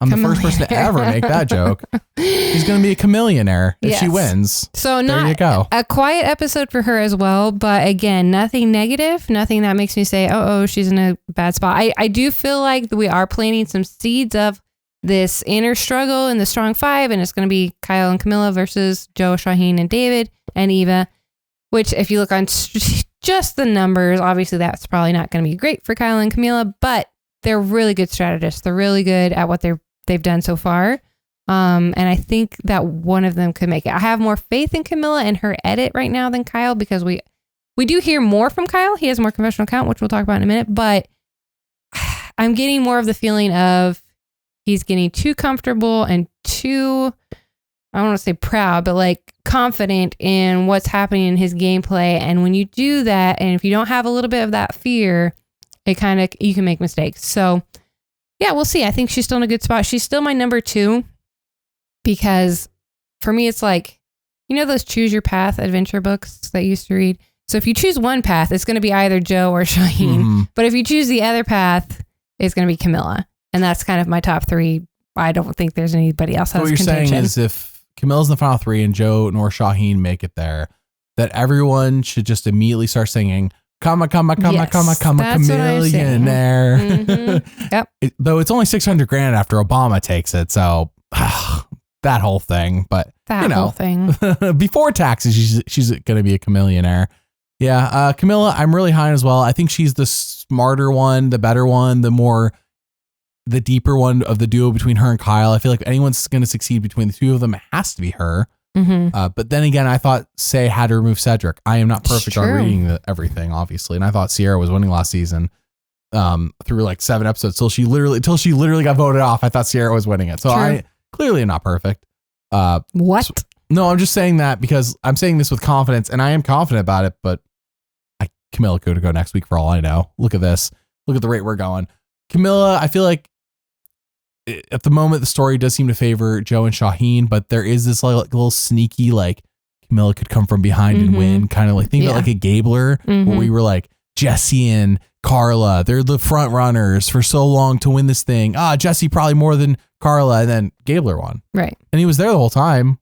I'm the first person to ever make that joke. She's going to be a chameleonaire if she wins. So there you go. A quiet episode for her as well. But again, nothing negative, nothing that makes me say, oh, she's in a bad spot. I do feel like we are planting some seeds of this inner struggle in the strong five, and it's going to be Kyle and Kamilla versus Joe, Shauhin, and David, and Eva, which if you look on just the numbers, obviously that's probably not going to be great for Kyle and Kamilla, but they're really good strategists. They're really good at what they've done so far. And I think that one of them could make it. I have more faith in Kamilla and her edit right now than Kyle, because we do hear more from Kyle. He has more confessional count, which we'll talk about in a minute, but I'm getting more of the feeling of he's getting too comfortable and too, I don't want to say proud, but like confident in what's happening in his gameplay. And when you do that, and if you don't have a little bit of that fear, you can make mistakes. So yeah, we'll see. I think she's still in a good spot. She's still my number 2, because for me, it's like, you know, those choose your path adventure books that you used to read. So if you choose one path, it's going to be either Joe or Shauhin. Mm-hmm. But if you choose the other path, it's going to be Kamilla. And that's kind of my top 3. I don't think there's anybody else. So what you're saying is if Camilla's in the final 3 and Joe nor Shauhin make it there, that everyone should just immediately start singing, comma, chameleonaire. Mm-hmm. Yep. Though it's only $600,000 after Obama takes it. So that whole thing. But, whole thing. Before taxes, she's going to be a chameleonaire. Yeah. Kamilla, I'm really high as well. I think she's the smarter one, the better one, the deeper one of the duo between her and Kyle. I feel like if anyone's going to succeed between the two of them, it has to be her. Mm-hmm. But then again, I thought Say had to remove Cedric. I am not perfect on reading everything, obviously. And I thought Sierra was winning last season through like 7 episodes till she literally got voted off. I thought Sierra was winning it. So I clearly am not perfect. What? So, no, I'm just saying that because I'm saying this with confidence, and I am confident about it, but Kamilla could go next week for all I know. Look at this. Look at the rate we're going. Kamilla, I feel like at the moment the story does seem to favor Joe and Shauhin, but there is this like little sneaky like Kamilla could come from behind and win, kind of like think about like a Gabler where we were like Jesse and Carla, they're the front runners for so long to win this thing. Jesse probably more than Carla, and then Gabler won. Right. And he was there the whole time.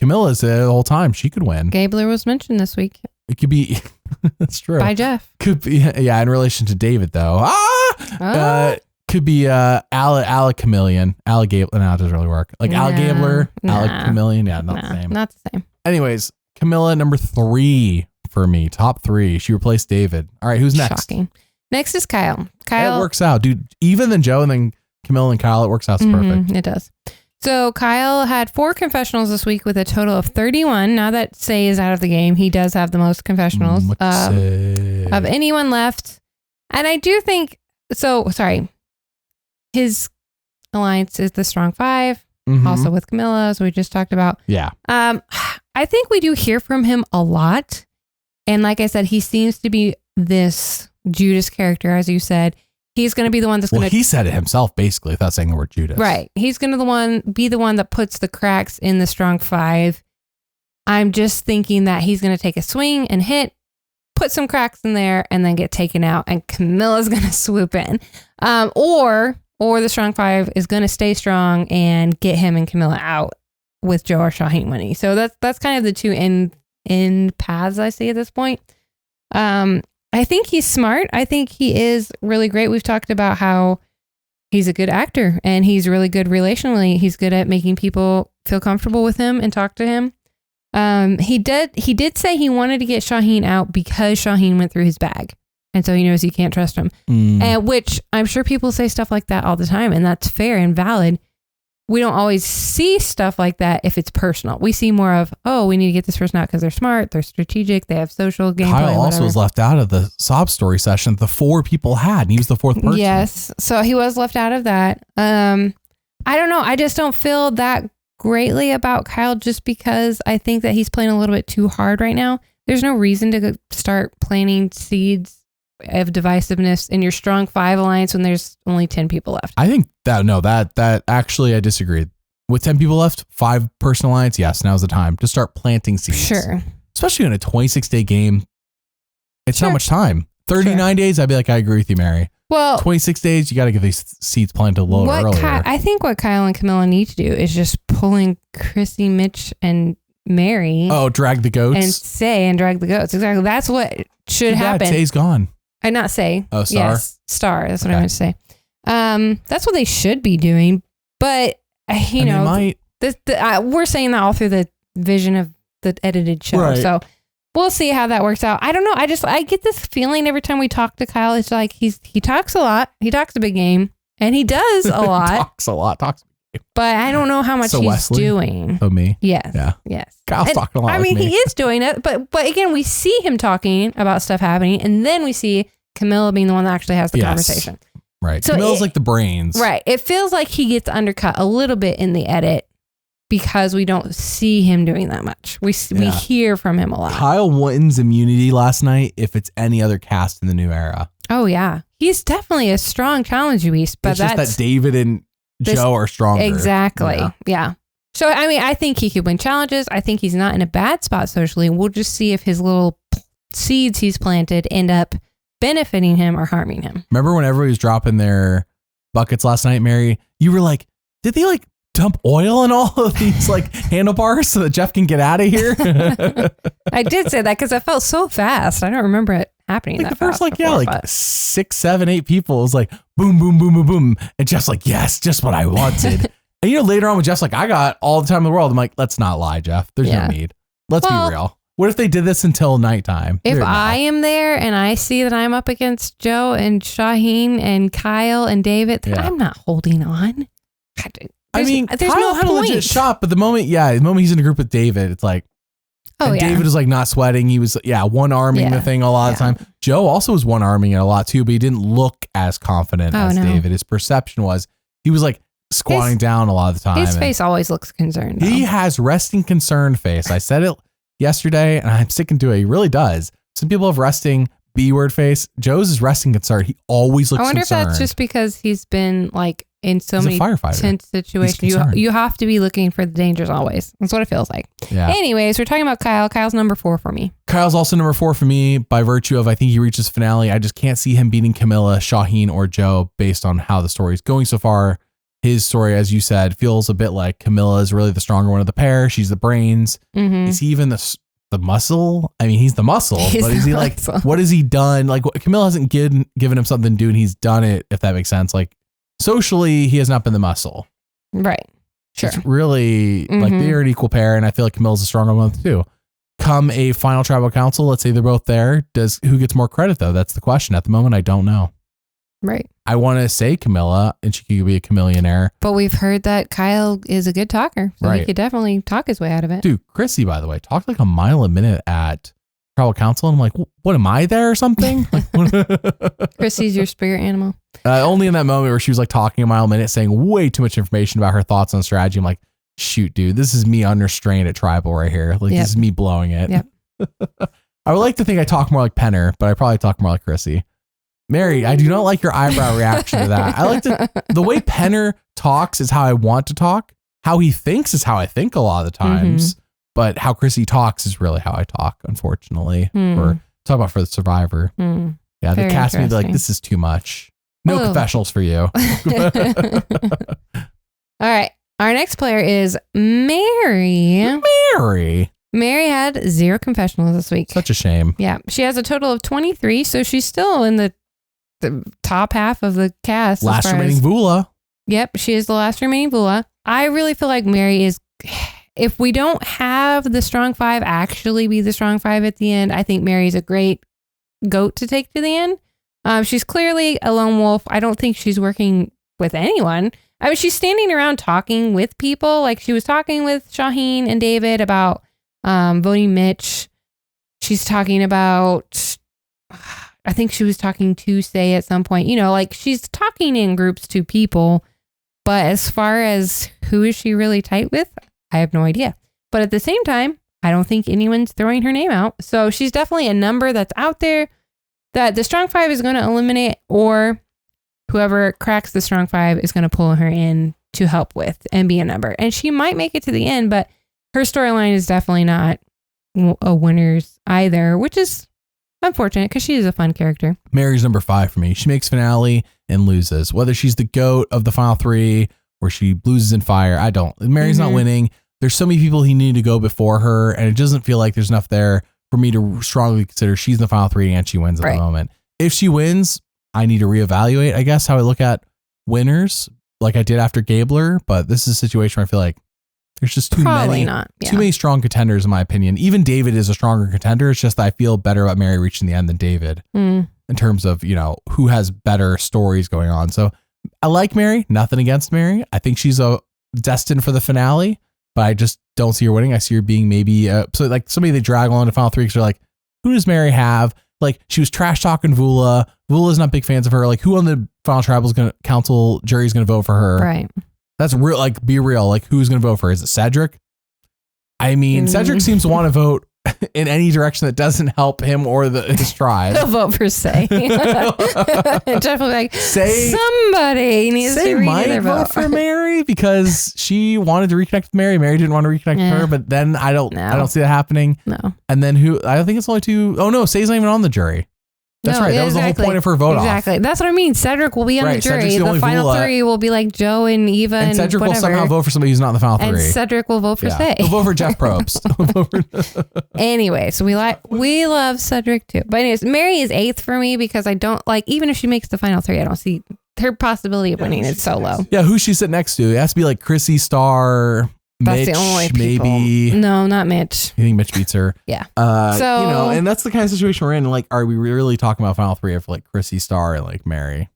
Kamilla's there the whole time. She could win. Gabler was mentioned this week. It could be. That's true. By Jeff. Could be. Yeah. In relation to David though. Could be Alec Chameleon. Alec Gabler. No, it doesn't really work. Like Alec Gabler. Alec Chameleon. Yeah. Not the same. Not the same. Anyways, Kamilla number 3 for me. Top 3. She replaced David. All right. Who's next? Shocking. Next is Kyle. Kyle. It works out, dude. Even than Joe and then Kamilla and Kyle, it works out perfect. It does. So Kyle had 4 confessionals this week with a total of 31. Now that Say is out of the game, he does have the most confessionals of anyone left. And I do think, his alliance is the strong 5, also with Kamilla, as we just talked about. Yeah. I think we do hear from him a lot. And like I said, he seems to be this Judas character, as you said. He's going to be the one that's going to... he said it himself, basically, without saying the word Judas. Right. He's going to be the one that puts the cracks in the strong 5. I'm just thinking that he's going to take a swing and hit, put some cracks in there, and then get taken out, and Camilla's going to swoop in. Or the strong 5 is going to stay strong and get him and Kamilla out with Joe or Shauhin winning. So that's kind of the two end paths I see at this point. I think he's smart. I think he is really great. We've talked about how he's a good actor and he's really good relationally. He's good at making people feel comfortable with him and talk to him. He did say he wanted to get Shauhin out because Shauhin went through his bag. And so he knows you can't trust him. And which I'm sure people say stuff like that all the time, and that's fair and valid. We don't always see stuff like that if it's personal. We see more of, we need to get this person out because they're smart, they're strategic, they have social gameplay. Kyle also was left out of the sob story session the 4 people had, and he was the 4th person. Yes, so he was left out of that. I don't know. I just don't feel that greatly about Kyle just because I think that he's playing a little bit too hard right now. There's no reason to start planting seeds of divisiveness in your strong 5 alliance when there's only 10 people left. I think that actually I disagree. With 10 people left, 5-person alliance, yes, now's the time to start planting seeds. Sure. Especially in a 26-day game. It's not much time. 39 days, I'd be like, I agree with you, Mary. Well, 26 days, you got to get these seeds planted a little earlier. I think what Kyle and Kamilla need to do is just pulling Chrissy, Mitch, and Mary. Drag the goats. And drag the goats. Exactly. That's what should happen. Say's gone. I not Say. Oh, Star? Yes, Star. That's what I meant to say. That's what they should be doing. But, you know, we're saying that all through the vision of the edited show. Right. So we'll see how that works out. I don't know. I get this feeling every time we talk to Kyle. It's like he talks a lot. He talks a big game. And he does a lot. Talks a lot. But I don't know how much he's Wesley, doing. Oh, me? Yes. Yeah. Yes. Kyle's talking a lot. I mean, he is doing it. But again, we see him talking about stuff happening. And then we see Kamilla being the one that actually has the conversation. Right. So Camilla's like the brains. Right. It feels like he gets undercut a little bit in the edit because we don't see him doing that much. We hear from him a lot. Kyle wins immunity last night if it's any other cast in the new era. Oh, yeah. He's definitely a strong challenge beast, but it's just that David and Joe are stronger. Exactly. Yeah. So, I mean, I think he could win challenges. I think he's not in a bad spot socially. We'll just see if his little seeds he's planted end up benefiting him or harming him. Remember when everybody was dropping their buckets last night, Mary? You were like, did they like dump oil in all of these like handlebars so that Jeff can get out of here? I did say that because I felt so fast. I don't remember it happening like that the first fast. Before, like 6, 7, 8 people. It was like boom, boom, boom, boom, boom. And Jeff's like, yes, just what I wanted. And later on when Jeff's like, I got all the time in the world. I'm like, let's not lie, Jeff. There's no need. Let's be real. What if they did this until nighttime? If I am there and I see that I'm up against Joe and Shauhin and Kyle and David, then I'm not holding on. There's Kyle had a legit shot, but the moment he's in a group with David, it's like, David was like not sweating. He was, one-arming the thing a lot of the time. Joe also was one-arming it a lot too, but he didn't look as confident as David. His perception was, he was like squatting down a lot of the time. His face always looks concerned. He has resting concerned face. I said it yesterday and I'm sticking to it. He really does. Some people have resting B-word face. Joe's is resting concerned. He always looks concerned. I wonder if that's just because he's been like in so many tense situations. You have to be looking for the dangers always. That's what it feels like. Yeah. Anyways, we're talking about Kyle. Kyle's number 4 for me. Kyle's also number 4 for me by virtue of I think he reaches finale. I just can't see him beating Kamilla, Shauhin, or Joe based on how the story is going so far. His story, as you said, feels a bit like Kamilla is really the stronger one of the pair. She's the brains. Mm-hmm. Is he even the muscle? I mean, he's the muscle, but is he like, what has he done? Like Kamilla hasn't given him something to do and he's done it, if that makes sense. Like socially, he has not been the muscle. Right. Sure. It's really like they're an equal pair. And I feel like Camilla's a stronger one too. Come a final tribal council, let's say they're both there. Who gets more credit though? That's the question. At the moment, I don't know. Right. I want to say Kamilla and she could be a chameleonaire. But we've heard that Kyle is a good talker. So he could definitely talk his way out of it. Dude, Chrissy, by the way, talked like a mile a minute at tribal council. And I'm like, what am I there or something? Chrissy's your spirit animal. Only in that moment where she was like talking a mile a minute, saying way too much information about her thoughts on strategy. I'm like, shoot, dude, this is me unrestrained at tribal right here. Like this is me blowing it. Yep. I would like to think I talk more like Penner, but I probably talk more like Chrissy. Mary, I do not like your eyebrow reaction to that. I like the way Penner talks is how I want to talk. How he thinks is how I think a lot of the times. But how Chrissy talks is really how I talk, unfortunately. For the Survivor. Yeah, they cast me like, this is too much. No confessionals for you. All right. Our next player is Mary. Mary had 0 confessionals this week. Such a shame. Yeah. She has a total of 23, so she's still in the top half of the cast. Last remaining Vula. Yep, she is the last remaining Vula. I really feel like Mary is, if we don't have the strong 5 actually be the strong 5 at the end, I think Mary's a great goat to take to the end. She's clearly a lone wolf. I don't think she's working with anyone. I mean, she's standing around talking with people. Like she was talking with Shauhin and David about voting Mitch. She's talking about, I think she was talking to Say at some point, like she's talking in groups to people, but as far as who is she really tight with, I have no idea. But at the same time, I don't think anyone's throwing her name out. So she's definitely a number that's out there that the strong 5 is going to eliminate, or whoever cracks the strong 5 is going to pull her in to help with and be a number. And she might make it to the end, but her storyline is definitely not a winner's either, which is unfortunate because she is a fun character. Mary's number 5 for me. She makes finale and loses. Whether she's the GOAT of the final 3 or she loses in fire, I don't. Mary's not winning. There's so many people who need to go before her, and it doesn't feel like there's enough there for me to strongly consider she's in the final 3 and she wins at the moment. If she wins, I need to reevaluate, I guess, how I look at winners. like I did after Gabler, but this is a situation where I feel like there's just too many strong contenders in my opinion. Even David is a stronger contender. It's just that I feel better about Mary reaching the end than David in terms of, who has better stories going on. So I like Mary, nothing against Mary. I think she's destined for the finale, but I just don't see her winning. I see her being maybe so like somebody they drag on to final three because they're like, who does Mary have? Like she was trash talking Vula. Vula's not big fans of her. Like who on the final tribal council jury is going to vote for her? Right. That's real. Like be real. Like who's going to vote for her? Is it Cedric? I mean, Cedric seems to want to vote in any direction that doesn't help him or his tribe. He'll vote for Say. Definitely like somebody needs to redo their vote for Mary because she wanted to reconnect with Mary. Mary didn't want to reconnect with her, but then I don't see that happening. No. And then who? I think it's only two. Oh no, Say's not even on the jury. That's right. That was the whole point of her vote off. Exactly. That's what I mean. Cedric will be on the jury. The final three will be like Joe and Eva and Cedric whatever. will somehow vote for somebody who's not in the final three. And Cedric will vote for Say. He'll vote for Jeff Probst. Anyway, so we love Cedric too. But anyways, Mary is 8th for me because I don't like, even if she makes the final three, I don't see her possibility of winning. It's so low. Yeah, who's she sit next to? It has to be like Chrissy, Star, that's Mitch, the only people. Maybe. No, not Mitch. You think Mitch beats her? Yeah. So and that's the kind of situation we're in. Like, are we really talking about final three of like Chrissy, Star, and like Mary?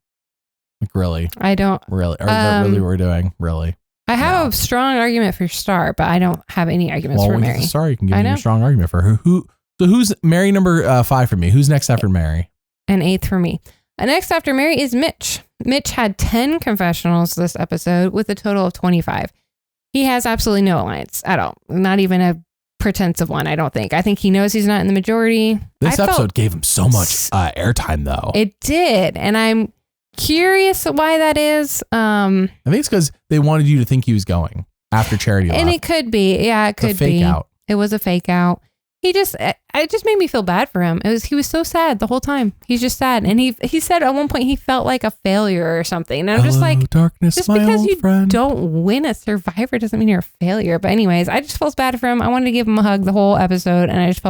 Like, really? I don't really. Or is that really what we're doing? Really? I have a strong argument for Star, but I don't have any arguments for Mary. Star, you can give me a strong argument for her. So who's Mary number 5 for me? Who's next after Mary? And 8th for me. Next after Mary is Mitch. Mitch had 10 confessionals this episode with a total of 25. He has absolutely no alliance at all. Not even a pretense of one, I don't think. I think he knows he's not in the majority. This episode gave him so much airtime, though. It did. And I'm curious why that is. I think it's because they wanted you to think he was going after Charity left. And it could be. Yeah, it could be. Fake out. It was a fake out. It just made me feel bad for him. He was so sad the whole time. He's just sad. And he said at one point he felt like a failure or something. And I'm just like, darkness, just my because old you friend. don't win a Survivor doesn't mean you're a failure. But anyways, I just felt bad for him. I wanted to give him a hug the whole episode. And it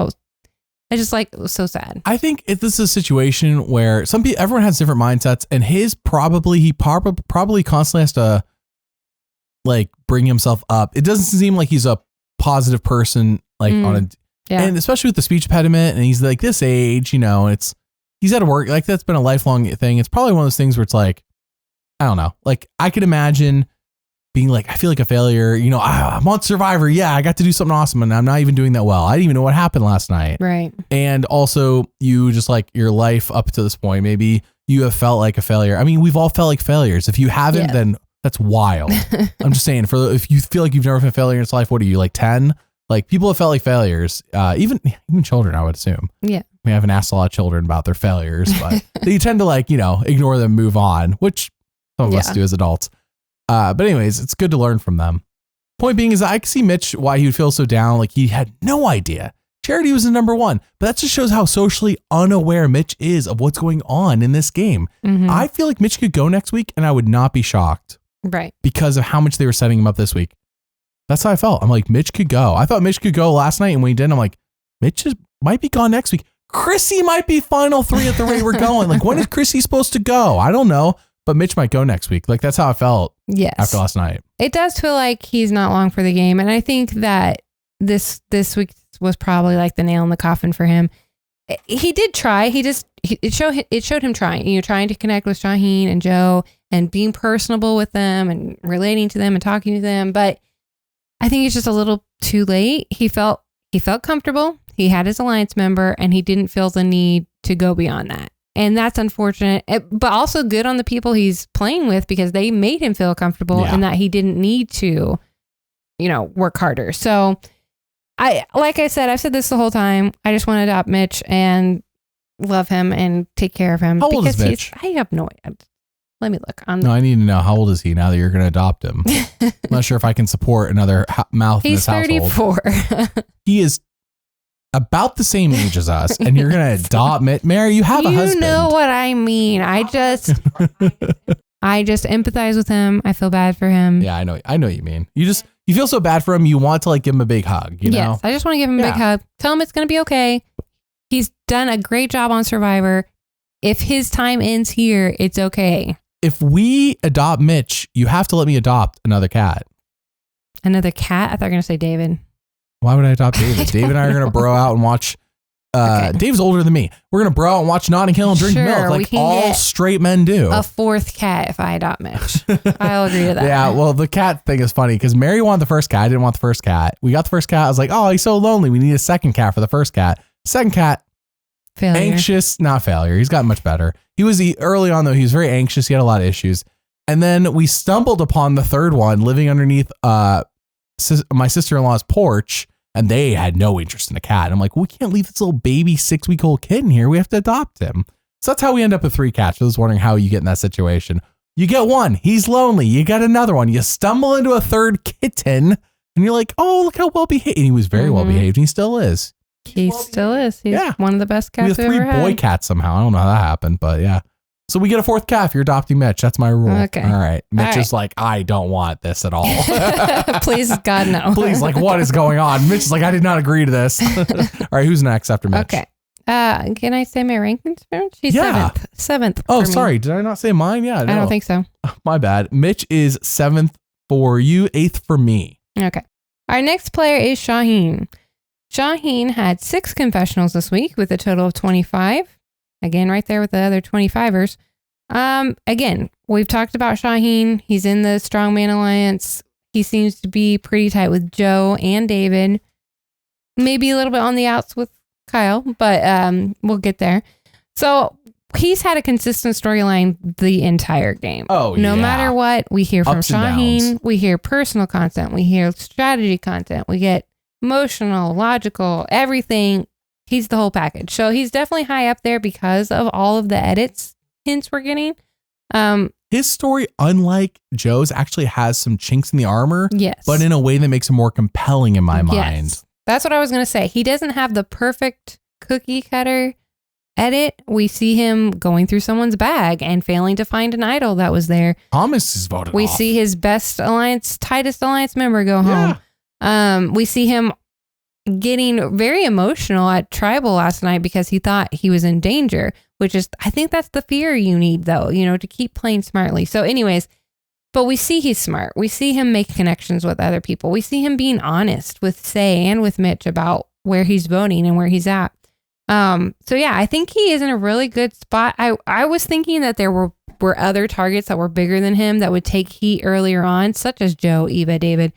was so sad. I think this is a situation where everyone has different mindsets, and he probably constantly has to like bring himself up. It doesn't seem like he's a positive person, like on a, and especially with the speech impediment, and he's like this age, he's out of work. Like that's been a lifelong thing. It's probably one of those things where it's like, I don't know. Like I could imagine being like, I feel like a failure. I'm on Survivor. Yeah, I got to do something awesome, and I'm not even doing that well. I didn't even know what happened last night. Right. And also, you just like your life up to this point, maybe you have felt like a failure. I mean, we've all felt like failures. If you haven't, then that's wild. I'm just saying, if you feel like you've never been a failure in your life, what are you, like 10? Like people have felt like failures, even children, I would assume. Yeah. I mean, I haven't asked a lot of children about their failures, but you tend to like, ignore them, move on, which some of us do as adults. But anyways, it's good to learn from them. Point being is I can see Mitch, why he would feel so down. Like he had no idea. Charity was the number 1, but that just shows how socially unaware Mitch is of what's going on in this game. Mm-hmm. I feel like Mitch could go next week and I would not be shocked. Right. Because of how much they were setting him up this week. That's how I felt. I'm like, Mitch could go. I thought Mitch could go last night, and when he didn't, I'm like, Mitch might be gone next week. Chrissy might be final 3 at the rate we're going. Like, when is Chrissy supposed to go? I don't know, but Mitch might go next week. Like, that's how I felt after last night. It does feel like he's not long for the game, and I think that this week was probably like the nail in the coffin for him. He did try. It showed him trying. Trying to connect with Shauhin and Joe and being personable with them and relating to them and talking to them, but I think it's just a little too late. He felt comfortable. He had his alliance member, and he didn't feel the need to go beyond that. And that's unfortunate, but also good on the people he's playing with because they made him feel comfortable and that he didn't need to, work harder. So like I said, I've said this the whole time. I just want to adopt Mitch and love him and take care of him. How old is Mitch? I have no idea. Let me look. No, I need to know, how old is he now that you're going to adopt him? I'm not sure if I can support another mouth in this household. He's 34. He is about the same age as us, and you're going to adopt Mary. You have a husband. You know what I mean. I just empathize with him. I feel bad for him. Yeah, I know what you mean. You feel so bad for him. You want to like give him a big hug. Yes, I just want to give him a big hug. Tell him it's going to be okay. He's done a great job on Survivor. If his time ends here, it's okay. if we adopt Mitch, you have to let me adopt another cat. Another cat? I thought you were going to say David. Why would I adopt David? David and I are going to bro out and watch. Dave's older than me. We're going to bro out and watch Notting Hill and drink milk like all straight men do. A fourth cat if I adopt Mitch. I'll agree to that. Yeah, well, the cat thing is funny because Mary wanted the first cat. I didn't want the first cat. We got the first cat. I was like, oh, he's so lonely. We need a second cat for the first cat. Second cat, failure. Anxious, not failure. He's gotten much better. Early on, though, he was very anxious. He had a lot of issues. And then we stumbled upon the third one living underneath my sister-in-law's porch. And they had no interest in a cat. I'm like, we can't leave this little baby 6-week-old kid in here. We have to adopt him. So that's how we end up with 3 cats. I was wondering how you get in that situation. You get one. He's lonely. You get another one. You stumble into a third kitten. And you're like, oh, look how well behaved. And he was very well behaved. And he still is. He still is. He's one of the best cats we've ever had. 3 boy cats somehow. I don't know how that happened. But yeah. So we get a 4th cat if you're adopting Mitch. That's my rule. Okay. All right. Mitch is like, I don't want this at all. Please, God, no. Please, like, what is going on? Mitch is like, I did not agree to this. All right. Who's next after Mitch? Okay. Can I say my rankings? She's 7th. 7th. Oh, sorry. Did I not say mine? Yeah. No. I don't think so. My bad. Mitch is 7th for you, 8th for me. Okay. Our next player is Shauhin. Shauhin had 6 confessionals this week with a total of 25. Again, right there with the other 25ers. Again, we've talked about Shauhin. He's in the Strongman Alliance. He seems to be pretty tight with Joe and David. Maybe a little bit on the outs with Kyle, but we'll get there. So he's had a consistent storyline the entire game. No matter what, we hear from Shauhin. We hear personal content. We hear strategy content. We get emotional, logical, everything. He's the whole package. So he's definitely high up there because of all of the hints we're getting. His story, unlike Joe's, actually has some chinks in the armor. Yes. But in a way that makes it more compelling in my mind. Yes. That's what I was going to say. He doesn't have the perfect cookie cutter edit. We see him going through someone's bag and failing to find an idol that was there. Thomas is voted We off. see his tightest alliance member go home. We see him getting very emotional at Tribal last night because he thought he was in danger, which is, I think that's the fear you need though, to keep playing smartly. So anyways, but we see he's smart. We see him make connections with other people. We see him being honest with Say and with Mitch about where he's voting and where he's at. So yeah, I think he is in a really good spot. I was thinking that there were other targets that were bigger than him that would take heat earlier on, such as Joe, Eva, David.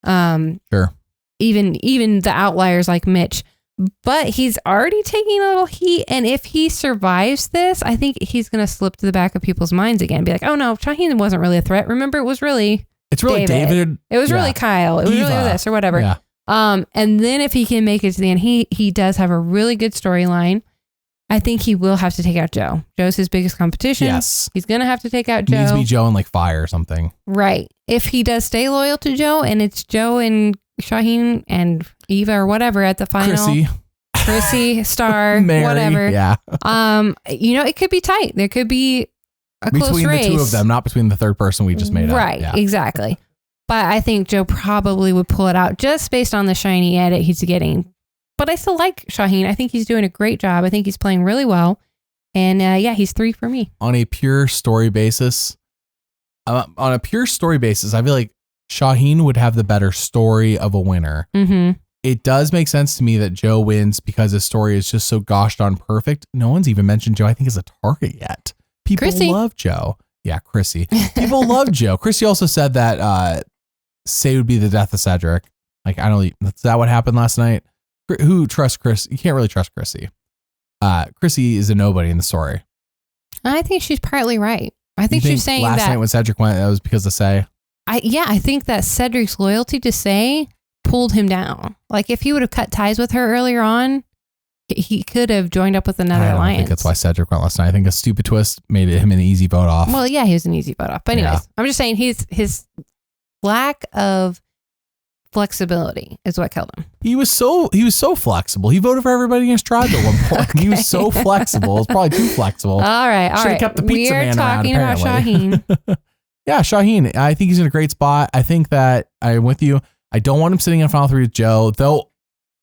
Sure. Even the outliers like Mitch, but he's already taking a little heat. And if he survives this, I think he's going to slip to the back of people's minds again. Be like, oh no, Shauhin wasn't really a threat. Remember, it's really David. It was really Kyle. It was really this or whatever. Yeah. And then if he can make it to the end, he does have a really good storyline. I think he will have to take out Joe. Joe's his biggest competition. Yes. He's going to have to take out Joe. Needs to be Joe and like fire or something. Right. If he does stay loyal to Joe and it's Joe and Shauhin and Eva or whatever at the final. Chrissy, Star, Mary, whatever. Yeah. It could be tight. There could be a close race. Between the two of them, not between the third person we just made up. Right. Yeah. Exactly. But I think Joe probably would pull it out just based on the shiny edit he's getting. But I still like Shauhin. I think he's doing a great job. I think he's playing really well. And he's 3 for me. On a pure story basis, I feel like Shauhin would have the better story of a winner. Mm-hmm. It does make sense to me that Joe wins because his story is just so gosh darn perfect. No one's even mentioned Joe, I think, as a target yet. People love Joe. Yeah, Chrissy. People love Joe. Chrissy also said that Say would be the death of Cedric. Like, I don't. Is that what happened last night? Who trusts Chris? You can't really trust Chrissy. Chrissy is a nobody in the story. I think she's partly right. I think she's saying last night when Cedric went, that was because of Say. I think that Cedric's loyalty to Say pulled him down. Like if he would have cut ties with her earlier on, he could have joined up with another alliance. I think that's why Cedric went last night. I think a stupid twist made him an easy vote off. Well, yeah, he was an easy vote off. But anyways, I'm just saying his lack of flexibility is what killed him. He was so flexible. He voted for everybody against Tribe at one point. Okay. He was so flexible. It was probably too flexible. All right. Should have kept the pizza man around. We are talking about Shauhin. Yeah, Shauhin. I think he's in a great spot. I think that I'm with you. I don't want him sitting in final 3 with Joe, though.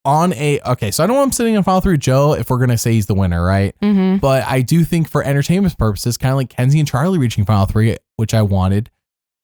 okay, so I don't want him sitting in final three, Joe, if we're going to say he's the winner, right? Mm-hmm. But I do think for entertainment purposes, kind of like Kenzie and Charlie reaching final three, which I wanted,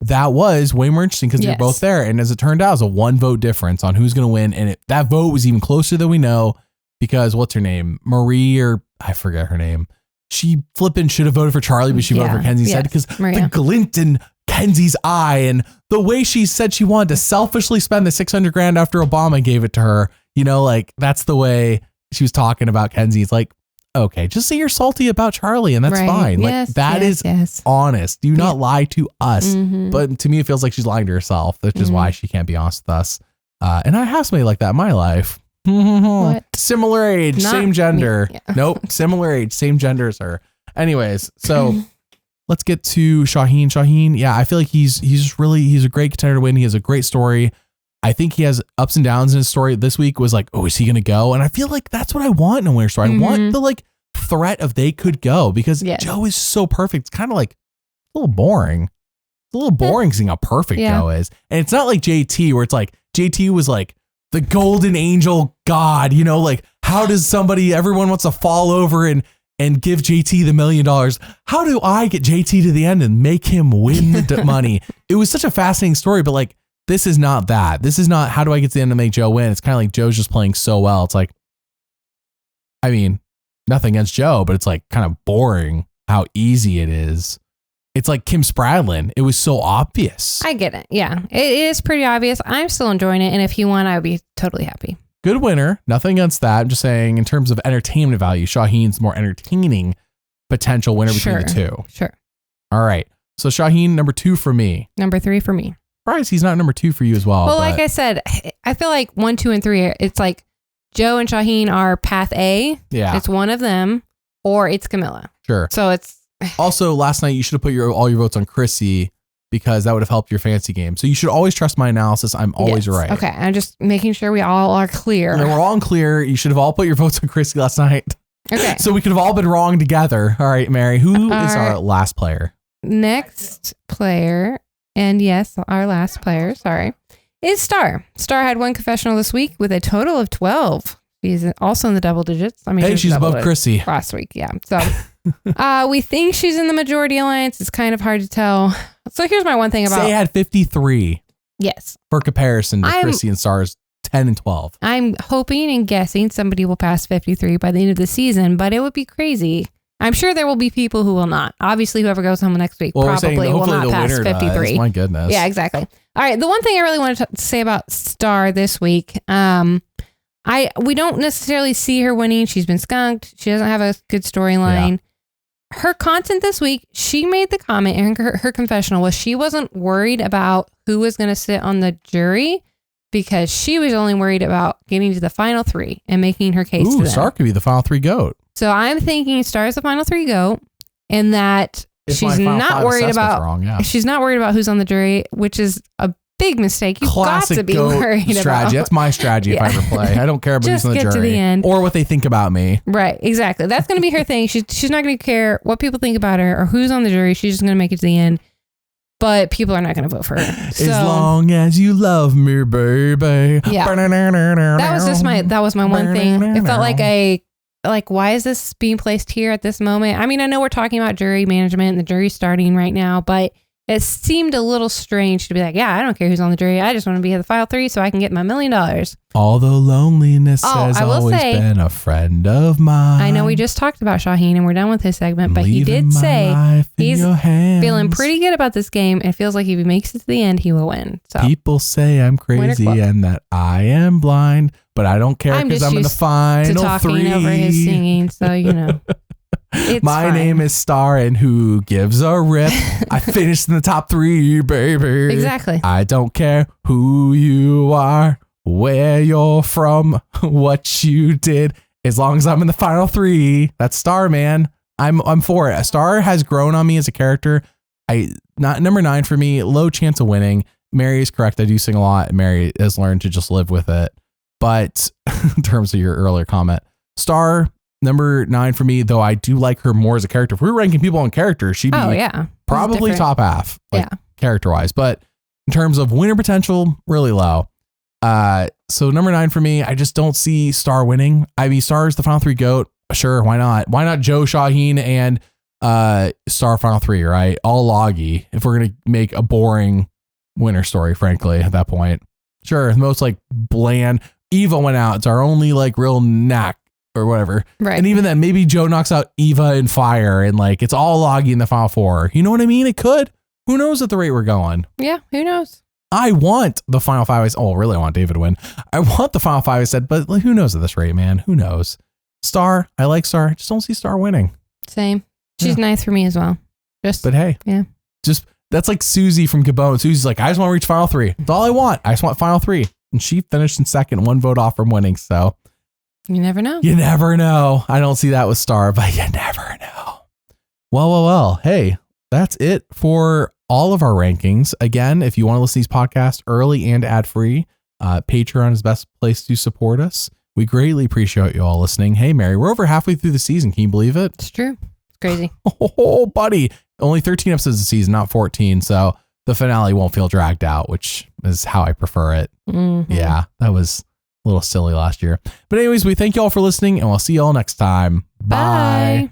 that was way more interesting because they're both there. And as it turned out, it was a 1 vote difference on who's going to win. And that vote was even closer than we know because what's her name? Marie, or I forget her name. She flipping should have voted for Charlie, but she voted for Kenzie instead because the glint in Kenzie's eye and the way she said she wanted to selfishly spend the $600,000 after Obama gave it to her. You know, like that's the way she was talking about Kenzie. It's like, okay, just say you're salty about Charlie and that's fine. Like that is honest. Do not lie to us. Mm-hmm. But to me, it feels like she's lying to herself, which is why she can't be honest with us. And I have somebody like that in my life. What? Similar age, same gender. Yeah. Nope. Similar age, same gender as her. Anyways, so let's get to Shauhin. Shauhin, yeah, I feel like he's a great contender to win. He has a great story. I think he has ups and downs in his story. This week was like, oh, is he going to go? And I feel like that's what I want in a winner story. I want the like threat of they could go because Joe is so perfect. It's kind of like a little boring. It's a little boring seeing how perfect Joe is. And it's not like JT where it's like JT was like the golden angel god, you know, like how does everyone wants to fall over and give JT the $1 million. How do I get JT to the end and make him win the money? It was such a fascinating story, but like, this is not that. This is not how do I get to the end to make Joe win. It's kind of like Joe's just playing so well. It's like, I mean, nothing against Joe, but it's like kind of boring how easy it is. It's like Kim Spradlin. It was so obvious. I get it. Yeah, it is pretty obvious. I'm still enjoying it. And if he won, I would be totally happy. Good winner. Nothing against that. I'm just saying in terms of entertainment value, Shauhin's more entertaining potential winner between the two. Sure. All right. So Shauhin, number 2 for me. Number 3 for me. Surprised he's not number 2 for you as well. Well, like I said, I feel like 1, 2, and 3, it's like Joe and Shauhin are path A. Yeah. It's one of them, or it's Kamilla. Sure. So it's... Also, last night, you should have put all your votes on Chrissy because that would have helped your fantasy game. So you should always trust my analysis. I'm always right. Okay. I'm just making sure we all are clear. And we're all clear. You should have all put your votes on Chrissy last night. Okay. So we could have all been wrong together. All right, Mary, who is our last player? Next player... And yes, our last player, is Star. Star had 1 confessional this week with a total of 12. She's also in the double digits. I mean, hey, she's above Chrissy. Last week, yeah. So we think she's in the majority alliance. It's kind of hard to tell. So here's my one thing about... Say had 53. Yes. For comparison to Chrissy and Star's 10 and 12. I'm hoping and guessing somebody will pass 53 by the end of the season, but it would be crazy. I'm sure there will be people who will not. Obviously, whoever goes home next week probably will not pass 53. My goodness. Yeah, exactly. All right. The one thing I really wanted to say about Star this week, we don't necessarily see her winning. She's been skunked. She doesn't have a good storyline. Yeah. Her content this week, she made the comment in her confessional was she wasn't worried about who was going to sit on the jury because she was only worried about getting to the final 3 and making her case to them. Star could be the final 3 GOAT. So I'm thinking Star is the final 3 GOAT, and that she's not worried about. She's not worried about who's on the jury, which is a big mistake. You've got to be worried strategy. about. That's my strategy if I ever play. I don't care about who's on the jury to the end. Or what they think about me. Right, exactly. That's going to be her thing. She's not going to care what people think about her or who's on the jury. She's just going to make it to the end. But people are not going to vote for her. As long as you love me, baby. Yeah. That was my one thing. It felt like why is this being placed here at this moment? I mean, I know we're talking about jury management and the jury's starting right now, but it seemed a little strange to be like, yeah, I don't care who's on the jury. I just want to be at the final 3 so I can get my $1 million. Although loneliness has always been a friend of mine. I know we just talked about Shauhin and we're done with his segment, but he did say he's feeling pretty good about this game and feels like if he makes it to the end, he will win. So people say I'm crazy and that I am blind, but I don't care because I'm in the final 3. Talking over his singing, so you know. My name is Star, and who gives a rip? I finished in the top 3, baby. Exactly. I don't care who you are, where you're from, what you did, as long as I'm in the final 3. That's Star, man. I'm for it. Star has grown on me as a character. Not number 9 for me. Low chance of winning. Mary is correct. I do sing a lot. Mary has learned to just live with it. But in terms of your earlier comment, Star. Number 9 for me, though I do like her more as a character. If we were ranking people on character, she'd be probably top half, character-wise. But in terms of winner potential, really low. So number 9 for me, I just don't see Star winning. I mean, Star is the final 3 GOAT. Sure, why not? Why not Joe, Shauhin, and Star final 3, right? All loggy. If we're gonna make a boring winner story, frankly, at that point. Sure, the most like bland. Eva went out. It's our only like real knack or whatever. Right. And even then, maybe Joe knocks out Eva and Fire and like it's all loggy in the final 4. You know what I mean? It could. Who knows at the rate we're going? Yeah, who knows? I want the final 5. Really want David to win. I want the final 5, I said, but like, who knows at this rate, man? Who knows? Star, I like Star. Just don't see Star winning. Same. She's nice for me as well. But hey, that's like Susie from Gabon. Susie's like, I just want to reach final 3. That's all I want. I just want final 3. And she finished in second, 1 vote off from winning. So you never know. You never know. I don't see that with Star, but you never know. Well. Hey, that's it for all of our rankings. Again, if you want to listen to these podcasts early and ad-free, Patreon is the best place to support us. We greatly appreciate you all listening. Hey, Mary, we're over halfway through the season. Can you believe it? It's true. It's crazy. Oh, buddy. Only 13 episodes a season, not 14. So the finale won't feel dragged out, which is how I prefer it. Mm-hmm. Yeah, that was a little silly last year. But anyways, we thank you all for listening, and we'll see you all next time. Bye.